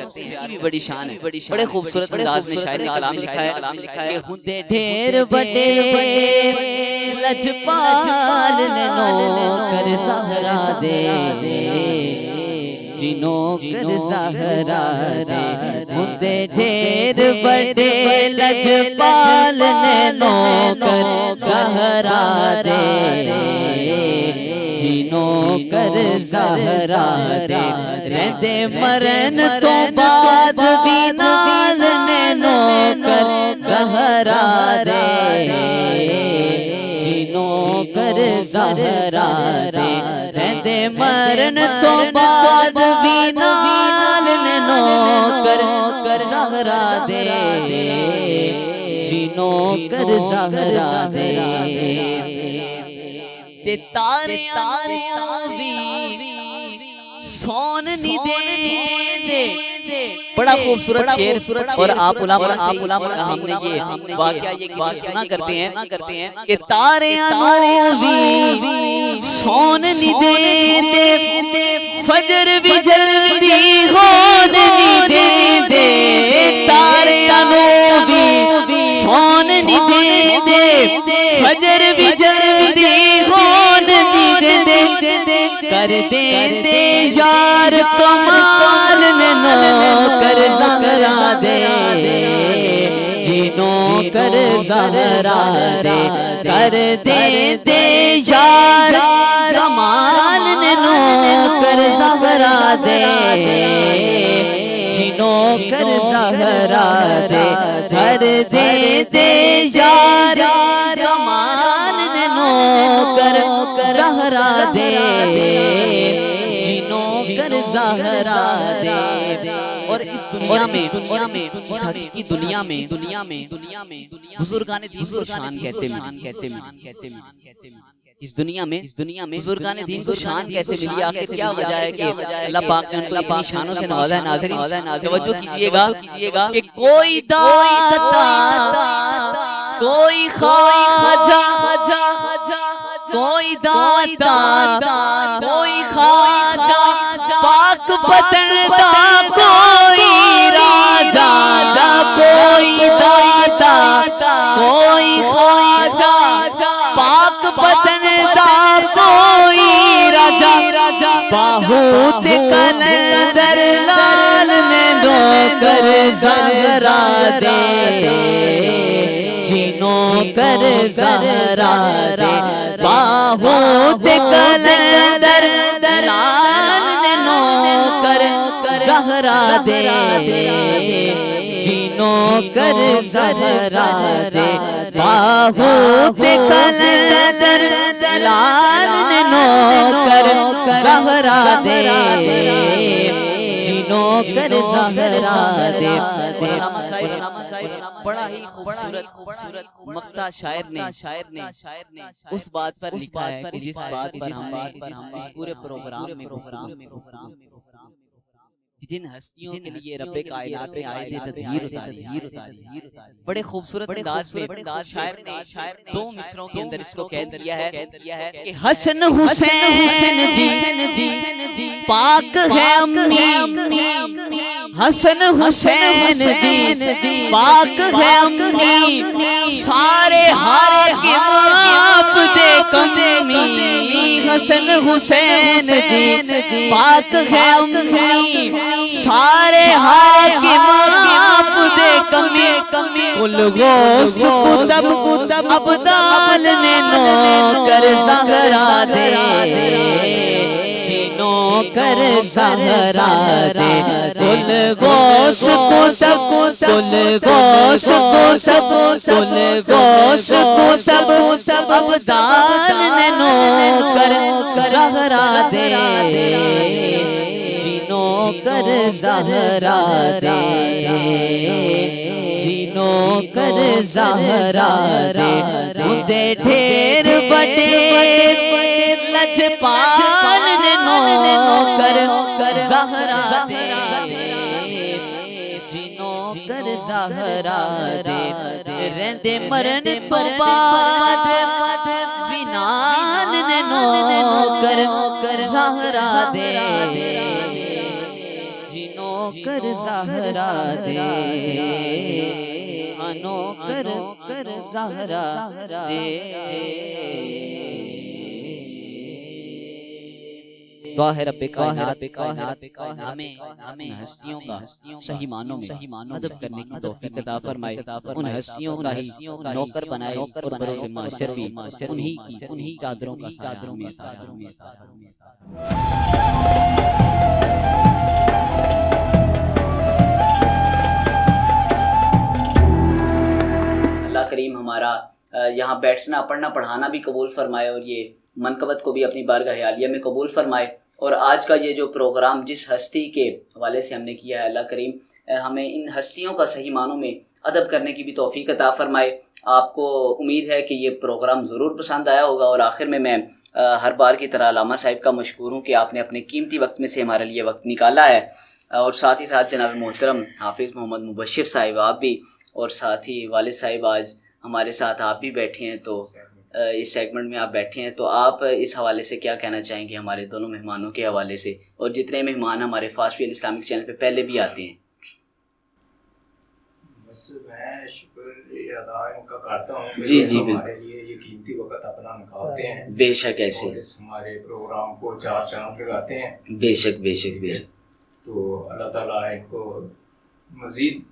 کی بھی بڑی شان ہے۔ بڑے خوبصورت انداز میں شاعر نے کلام لکھا ہے کہ ہوندے ڈھیر بڑے لجپال نے نوکر زہرا دے جنوں کر زہرا دے۔ ہوندے ڈھیر بڑے لجپال نے نوکر زہرا دے جنوں کر زہرا دے۔ رہندے مرن تو بعد بھی نال نے نوکر زہرا دے جنوں کر زہرا دے۔ رہندے مرن تو بعد بھی نال نے نوکر زہرا دے جنوں کر زہرا دے۔ تے تاریاں بھی سون نہیں دے۔ بڑا خوبصورت شعر اور آپ علماء ہم نے یہ واقعہ یہ کسی سنا کرتے ہیں کہ تاریاں بھی سون نہیں دے فجر بھی جلدی ہون نہیں دے۔ تاریاں بھی سون نہیں دے فجر بھی جلدی ہون نہیں دے۔ کر دے یار کمال نے نوکر زہرا دے جنوں کر زہرا دے۔ کر دے یار کمال نے نوکر زہرا دے جنوں کر زہرا دے۔ کر دے یار کمال نے نوکر زہرا دے جنوں کر زہرا دے۔ اور اس دنیا میں اس حقیقی دنیا میں بزرگان دین کو شان کیسے ملی؟ اس دنیا میں بزرگان دین کو شان کیسے ملی؟ آخر کیا وجہ ہے کہ اللہ پاک نے ان کو اتنی شانوں سے نوازا ہے؟ ناظرین توجہ کیجئے گا کہ کوئی داتا کوئی خواجہ کوئی داتا کوئی خواجہ پاک پتندا کوئی راجا کوئی داتا کوئی خواجہ پاک پتندا کوئی راجا باہوت کلندر لال نے نوکر زہرا دے جنوں کر زہرا دے۔ باہوت کلندر لال نے نوکر زہرا دے جنوں کر زہرا دے۔ باہوت کلندر لال نے نوکر زہرا دے جنوں کر زہرا دے۔ بڑا ہی خوبصورت مقطع شاعر نے اس بات پر لکھا ہے کہ جس بات پر ہم نے اس پورے پروگرام میں جن ہستیوں کے لیے رب کائنات نے آئے تھے تطہیر اتاری، بڑے خوبصورت انداز میں شاعر نے دو مصروں کے اندر اس کو کہہ دیا ہے کہ حسن حسین دی پاک ہے امی، حسن حسین دی پاک ہے امی، سارے حاکم آپ دے کمی، حسن حسین دی پاک ہے امی، سارے حاکم آپ دے کمی، کل غوث کتب ابدال نے نوکر زہرا دے، جنوں کر زہرا دے، کل غوث کتب کل غوث کتب کل غوث کتب ابدال نے نوکر زہرا دے، جنوں کر زہرا دے، جنوں کر زہرا دے، اندے ڈھیر بڑے لجپال نے نوکر زہرا دے، جنوں کر زہرا دے، رہندے مرن تو بعد وینان نے نوکر زہرا دے، جنوں کر زہرا دے، نوکر زہرا دے۔ دعا ہے رب کائنات ہمیں ہستیوں کا صحیح معنوں میں ادب کرنے کی توفیق عطا فرمائے، ان ہستیوں کا ہی نوکر بنائے اور بروز محشر بھی انہی چادروں کا سایہ ہمیں عطا فرمائے۔ اللہ کریم ہمارا یہاں بیٹھنا پڑھنا پڑھانا بھی قبول فرمائے، اور یہ منقبت کو بھی اپنی بارگاہ عالیہ میں قبول فرمائے، اور آج کا یہ جو پروگرام جس ہستی کے حوالے سے ہم نے کیا ہے، اللہ کریم ہمیں ان ہستیوں کا صحیح معنوں میں ادب کرنے کی بھی توفیق عطا فرمائے۔ آپ کو امید ہے کہ یہ پروگرام ضرور پسند آیا ہوگا، اور آخر میں ہر بار کی طرح علامہ صاحب کا مشکور ہوں کہ آپ نے اپنے قیمتی وقت میں سے ہمارے لیے وقت نکالا ہے، اور ساتھ ہی ساتھ جناب محترم حافظ محمد مبشر صاحب آپ بھی، اور ساتھ ہی والد صاحب آج ہمارے ساتھ آپ بھی بیٹھے ہیں، تو اس سیگمنٹ میں آپ بیٹھے ہیں، تو آپ اس حوالے سے کیا کہنا چاہیں گے ہمارے دونوں مہمانوں کے حوالے سے، اور جتنے مہمان ہمارے فاسٹ ویل اسلامک چینل پہ پہلے بھی آتے ہیں؟ بس میں شکر ادا ان کا کرتا ہوں، جی بالکل، ہمارے لیے یہ قیمتی وقت اپنا نکالتے ہیں، بے شک ایسے ہمارے پروگرام کو چار چاند لگاتے ہیں، بے شک بے شک بے شک، تو اللہ تعالیٰ ان کو مزید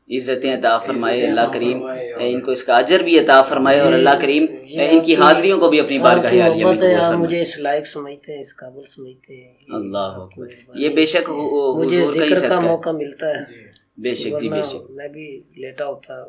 عزتیں عطا فرمائے، اللہ کریم ان کو اس کا اجر بھی عطا فرمائے، اور اللہ کریم ان کی حاضریوں کو بھی اپنی بارگاہ عالیہ میں قبول فرمائے۔ مجھے اس لائق سمجھتے ہیں، اس قابل سمجھتے ہیں، اللہ اکبر، یہ بے شک مجھے حضور کا ہی ذکر کا صدقہ ہے، موقع ملتا ہے، بے شک جی بے شک، میں بھی لیٹا ہوتا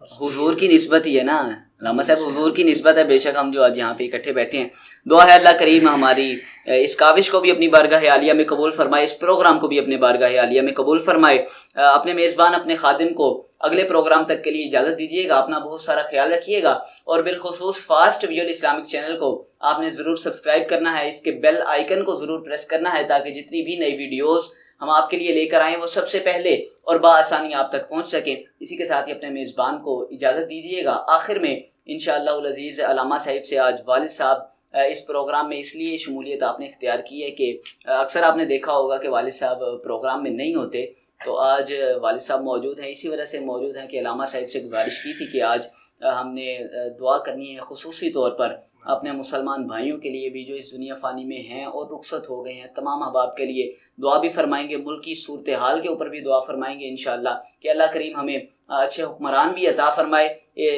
بس حضور کی نسبت ہی ہے نا علامہ صاحب، حضور کی نسبت ہے، بے شک ہم جو آج یہاں پہ اکٹھے بیٹھے ہیں، دعا ہے اللہ کریم ہماری اس کاوش کو بھی اپنی بارگاہ عالیہ میں قبول فرمائے، اس پروگرام کو بھی اپنے بارگاہ عالیہ میں قبول فرمائے۔ اپنے میزبان اپنے خادم کو اگلے پروگرام تک کے لیے اجازت دیجیے گا، اپنا بہت سارا خیال رکھیے گا، اور بالخصوص فاسٹ ویل اسلامک چینل کو آپ نے ضرور سبسکرائب کرنا ہے، اس کے بیل آئیکن کو ضرور پریس کرنا ہے، تاکہ جتنی بھی نئی ویڈیوز ہم آپ کے لیے لے کر آئیں وہ سب سے پہلے اور بآسانی آپ تک پہنچ سکیں۔ اسی کے ساتھ ہی اپنے میزبان کو اجازت دیجیے گا۔ آخر میں انشاءاللہ العزیز علامہ صاحب سے آج والد صاحب اس پروگرام میں اس لیے شمولیت آپ نے اختیار کی ہے کہ اکثر آپ نے دیکھا ہوگا کہ والد صاحب پروگرام میں نہیں ہوتے، تو آج والد صاحب موجود ہیں، اسی وجہ سے موجود ہیں کہ علامہ صاحب سے گزارش کی تھی کہ آج ہم نے دعا کرنی ہے خصوصی طور پر اپنے مسلمان بھائیوں کے لیے بھی جو اس دنیا فانی میں ہیں اور رخصت ہو گئے ہیں، تمام احباب کے لیے دعا بھی فرمائیں گے، ملک کی صورتحال کے اوپر بھی دعا فرمائیں گے انشاءاللہ کہ اللہ کریم ہمیں اچھے حکمران بھی عطا فرمائے۔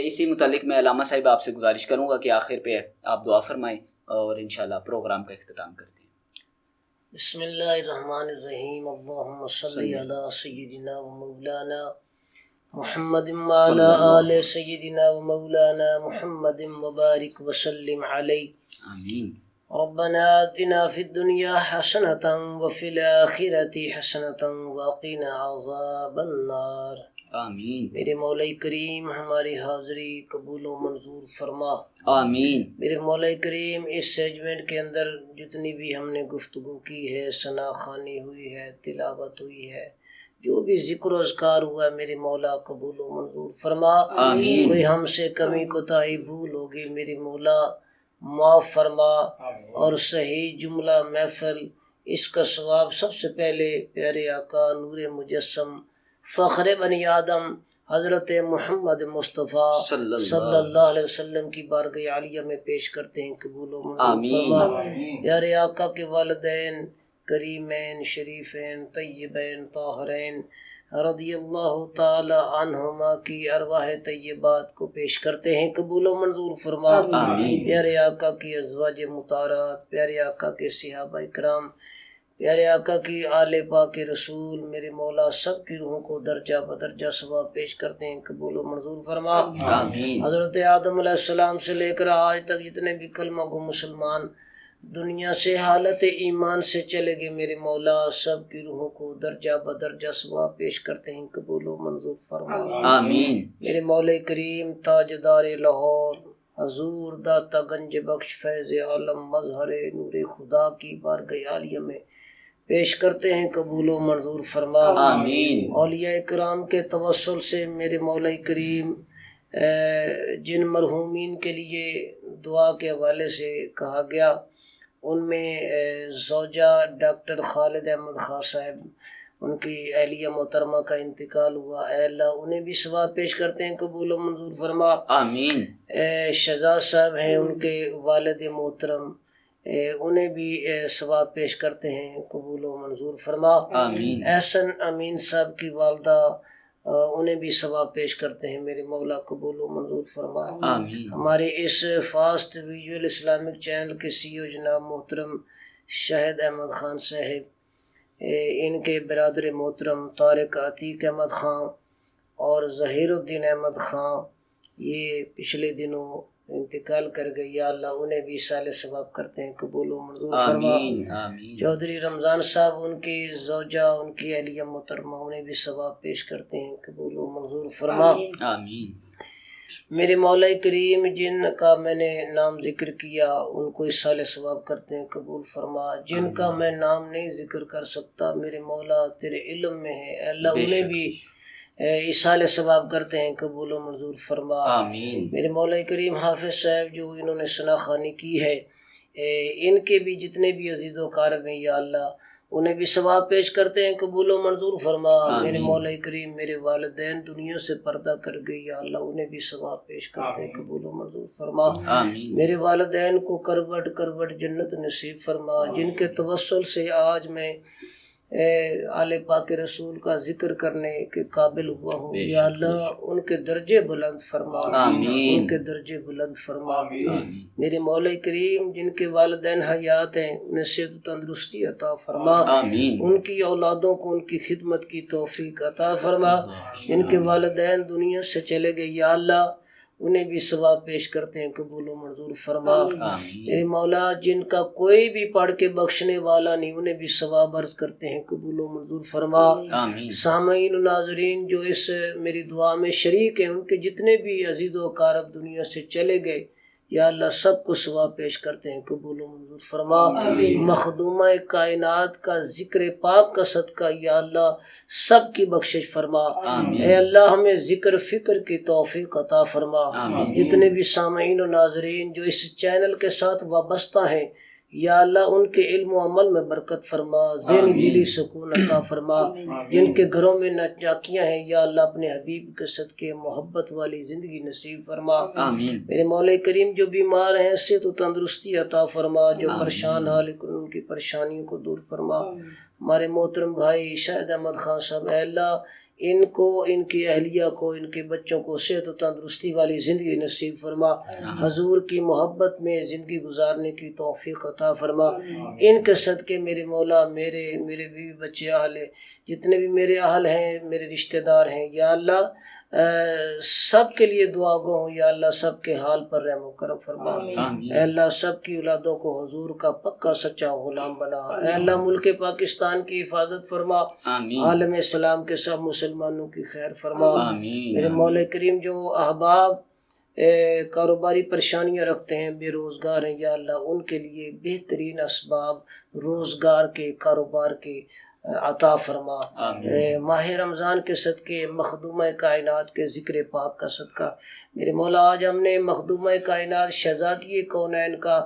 اسی متعلق میں علامہ صاحب آپ سے گزارش کروں گا کہ آخر پہ آپ دعا فرمائیں اور انشاءاللہ پروگرام کا اختتام کرتے ہیں۔ بسم اللہ الرحمن الرحیم، اللہم صلی علی سیدنا و مولانا محمد وعلی آل سیدنا و مولانا محمد وبارک وسلم علیہ، آمین۔ ربنا آتنا فی الدنیا حسنة وفی الآخرة حسنة وقنا عذاب النار۔ آمین میرے مولا کریم ہماری حاضری قبول و منظور فرما۔ آمین میرے مولا کریم اس سیگمنٹ کے اندر جتنی بھی ہم نے گفتگو کی ہے، ثنا خوانی ہوئی ہے، تلاوت ہوئی ہے، جو بھی ذکر و اذکار ہوا ہے، میرے مولا قبول و منظور فرما۔ آمین کوئی ہم سے کمی کوتاہی بھول ہوگی میرے مولا معاف فرما، اور صحیح جملہ محفل اس کا ثواب سب سے پہلے پیارے آقا نور مجسم فخر بنی آدم حضرت محمد مصطفیٰ صلی اللہ علیہ وسلم کی بارگاہ عالیہ میں پیش کرتے ہیں، قبول و منظور آمین فرما۔ پیارے آقا کے والدین کریمین شریفین طیبین طاہرین رضی اللہ تعالی عنہما کی ارواح طیبات کو پیش کرتے ہیں، قبول و منظور فرما۔ آمین پیارے آقا کی ازواج مطہرات، پیارے آقا کے صحابہ کرام، پیارے آقا کی آل پاک رسول، میرے مولا سب کی روحوں کو درجہ بدرجہ ثواب پیش کرتے ہیں، قبول و منظور فرما۔ آمین حضرت آدم علیہ السلام سے لے کر آج تک جتنے بھی کلمہ گو مسلمان دنیا سے حالت ایمان سے چلے گئے، میرے مولا سب کی روحوں کو درجہ بدرجہ ثواب پیش کرتے ہیں، قبول و منظور فرما۔ آمین میرے مولا کریم تاجدار لاہور حضور داتا گنج بخش فیض عالم مظہر نور خدا کی بارگاہ عالیہ میں پیش کرتے ہیں، قبول و منظور فرما۔ آمین اولیاء کرام کے توسل سے میرے مولا کریم جن مرحومین کے لیے دعا کے حوالے سے کہا گیا، ان میں زوجہ ڈاکٹر خالد احمد خان صاحب، ان کی اہلیہ محترمہ کا انتقال ہوا، اے اللہ انہیں بھی ثواب پیش کرتے ہیں، قبول و منظور فرما۔ آمین شہزاد صاحب ہیں، ان کے والد محترم، انہیں بھی ثواب پیش کرتے ہیں، قبول و منظور فرما۔ آمین احسن امین صاحب کی والدہ، انہیں بھی ثواب پیش کرتے ہیں، میرے مولا قبول و منظور فرما۔ آمین ہمارے اس فاسٹ ویژول اسلامک چینل کے سی او جناب محترم شاہد احمد خان صاحب، ان کے برادر محترم طارق عتیق احمد خان اور ظہیر الدین احمد خان، یہ پچھلے دنوں انتقال کر گئی، یا اللہ انہیں بھی سال ثواب کرتے ہیں، قبول و منظور فرما۔ آمین آمین چودھری رمضان صاحب، ان کی زوجہ، ان کی اہلیہ محترمہ، انہیں بھی ثواب پیش کرتے ہیں، قبول و منظور فرما۔ آمین میرے مولا کریم جن کا میں نے نام ذکر کیا ان کو اس سال ثواب کرتے ہیں، قبول فرما۔ جن کا میں نام نہیں ذکر کر سکتا میرے مولا تیرے علم میں ہے، اے اللہ انہیں بھی اس سال ثواب کرتے ہیں، قبول و منظور فرما۔ آمین میرے مولا کریم حافظ صاحب جو انہوں نے ثنا خوانی کی ہے، ان کے بھی جتنے بھی عزیز و اقارب ہیں، یا اللہ انہیں بھی ثواب پیش کرتے ہیں، قبول و منظور فرما۔ میرے مولا کریم میرے والدین دنیا سے پردہ کر گئی، یا اللہ انہیں بھی ثواب پیش کرتے ہیں، قبول و منظور فرما۔ آمین میرے والدین کو کروٹ کروٹ جنت نصیب فرما، جن کے توسل سے آج میں آل پاک رسول کا ذکر کرنے کے قابل ہوا ہوں، یا اللہ ان کے درجے بلند فرما، آمین ان کے درجے بلند فرما۔ میرے مولا کریم جن کے والدین حیات ہیں انہیں صحت و تندرستی عطا فرما، آمین ان کی اولادوں کو ان کی خدمت کی توفیق عطا فرما۔ جن کے والدین دنیا سے چلے گئے، یا اللہ انہیں بھی ثواب پیش کرتے ہیں، قبول و منظور فرما۔ آمین میرے مولا جن کا کوئی بھی پڑھ کے بخشنے والا نہیں انہیں بھی ثواب عرض کرتے ہیں، قبول و منظور فرما۔ آمین سامعین و ناظرین جو اس میری دعا میں شریک ہیں، ان کے جتنے بھی عزیز و اقارب دنیا سے چلے گئے، یا اللہ سب کو ثواب پیش کرتے ہیں، قبول و منظور فرما۔ مخدومہ کائنات کا ذکر پاک کا صدقہ یا اللہ سب کی بخشش فرما۔ اے اللہ ہمیں ذکر فکر کی توفیق عطا فرما۔ جتنے بھی سامعین و ناظرین جو اس چینل کے ساتھ وابستہ ہیں، یا اللہ ان کے علم و عمل میں برکت فرما، ذہنی دلی سکون عطا فرما۔ جن کے گھروں میں ناچاکیاں ہیں، یا اللہ اپنے حبیب کے صدقے محبت والی زندگی نصیب فرما۔ آمین میرے مولا کریم جو بیمار ہیں صحت و تندرستی عطا فرما، جو پریشان حال ان کی پریشانیوں کو دور فرما۔ ہمارے محترم بھائی شاہد احمد خان صاحب، اے اللہ ان کو، ان کی اہلیہ کو، ان کے بچوں کو صحت و تندرستی والی زندگی نصیب فرما، حضور کی محبت میں زندگی گزارنے کی توفیق عطا فرما۔ ان کے صدقے میرے مولا میرے بیوی بچے اہل جتنے بھی میرے اہل ہیں، میرے رشتہ دار ہیں، یا اللہ سب کے لیے دعا گو ہوں، یا اللہ سب کے حال پر رحم و کرم فرما، اے اللہ سب کی اولادوں کو حضور کا پکا سچا غلام بنا، اے اللہ ملک پاکستان کی حفاظت فرما، عالم اسلام کے سب مسلمانوں کی خیر فرما۔ میرے مولا کریم جو احباب کاروباری پریشانیاں رکھتے ہیں، بے روزگار ہیں، یا اللہ ان کے لیے بہترین اسباب روزگار کے، کاروبار کے عطا فرما۔ ماہ رمضان کے صدقے، مخدومہ کائنات کے ذکر پاک کا صدقہ، میرے مولا آج ہم نے مخدومہ کائنات شہزادی کونین کا،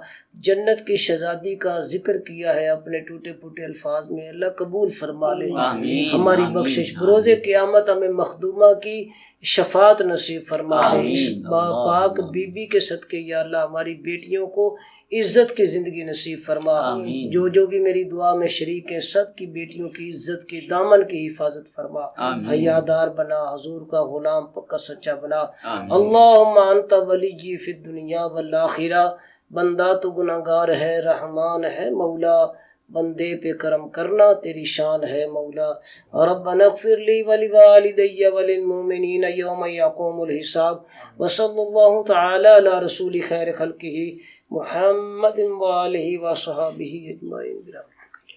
جنت کی شہزادی کا ذکر کیا ہے اپنے ٹوٹے پھوٹے الفاظ میں، اللہ قبول فرما لے، ہماری بخشش بروز قیامت ہمیں مخدومہ کی شفاعت نصیب فرما دے، اس پاک بی بی کے صدقے یا اللہ ہماری بیٹیوں کو عزت کی زندگی نصیب فرما، جو بھی میری دعا میں شریک ہیں سب کی بیٹیوں کی عزت کی دامن کی حفاظت فرما، حیادار بنا، حضور کا غلام پکا سچا بنا۔ اللہم انت ولی فی الدنیا والآخرہ، بندہ تو گناہگار ہے، رحمان ہے مولا، بندے پہ کرم کرنا تیری شان ہے مولا۔ ربنا اغفر لی ولوالدی وللمؤمنین یوم یقوم الحساب، وصلی اللہ تعالی علی رسول خیر خلقہ محمد وآلہ وصحبہ اجمعین برحمتک۔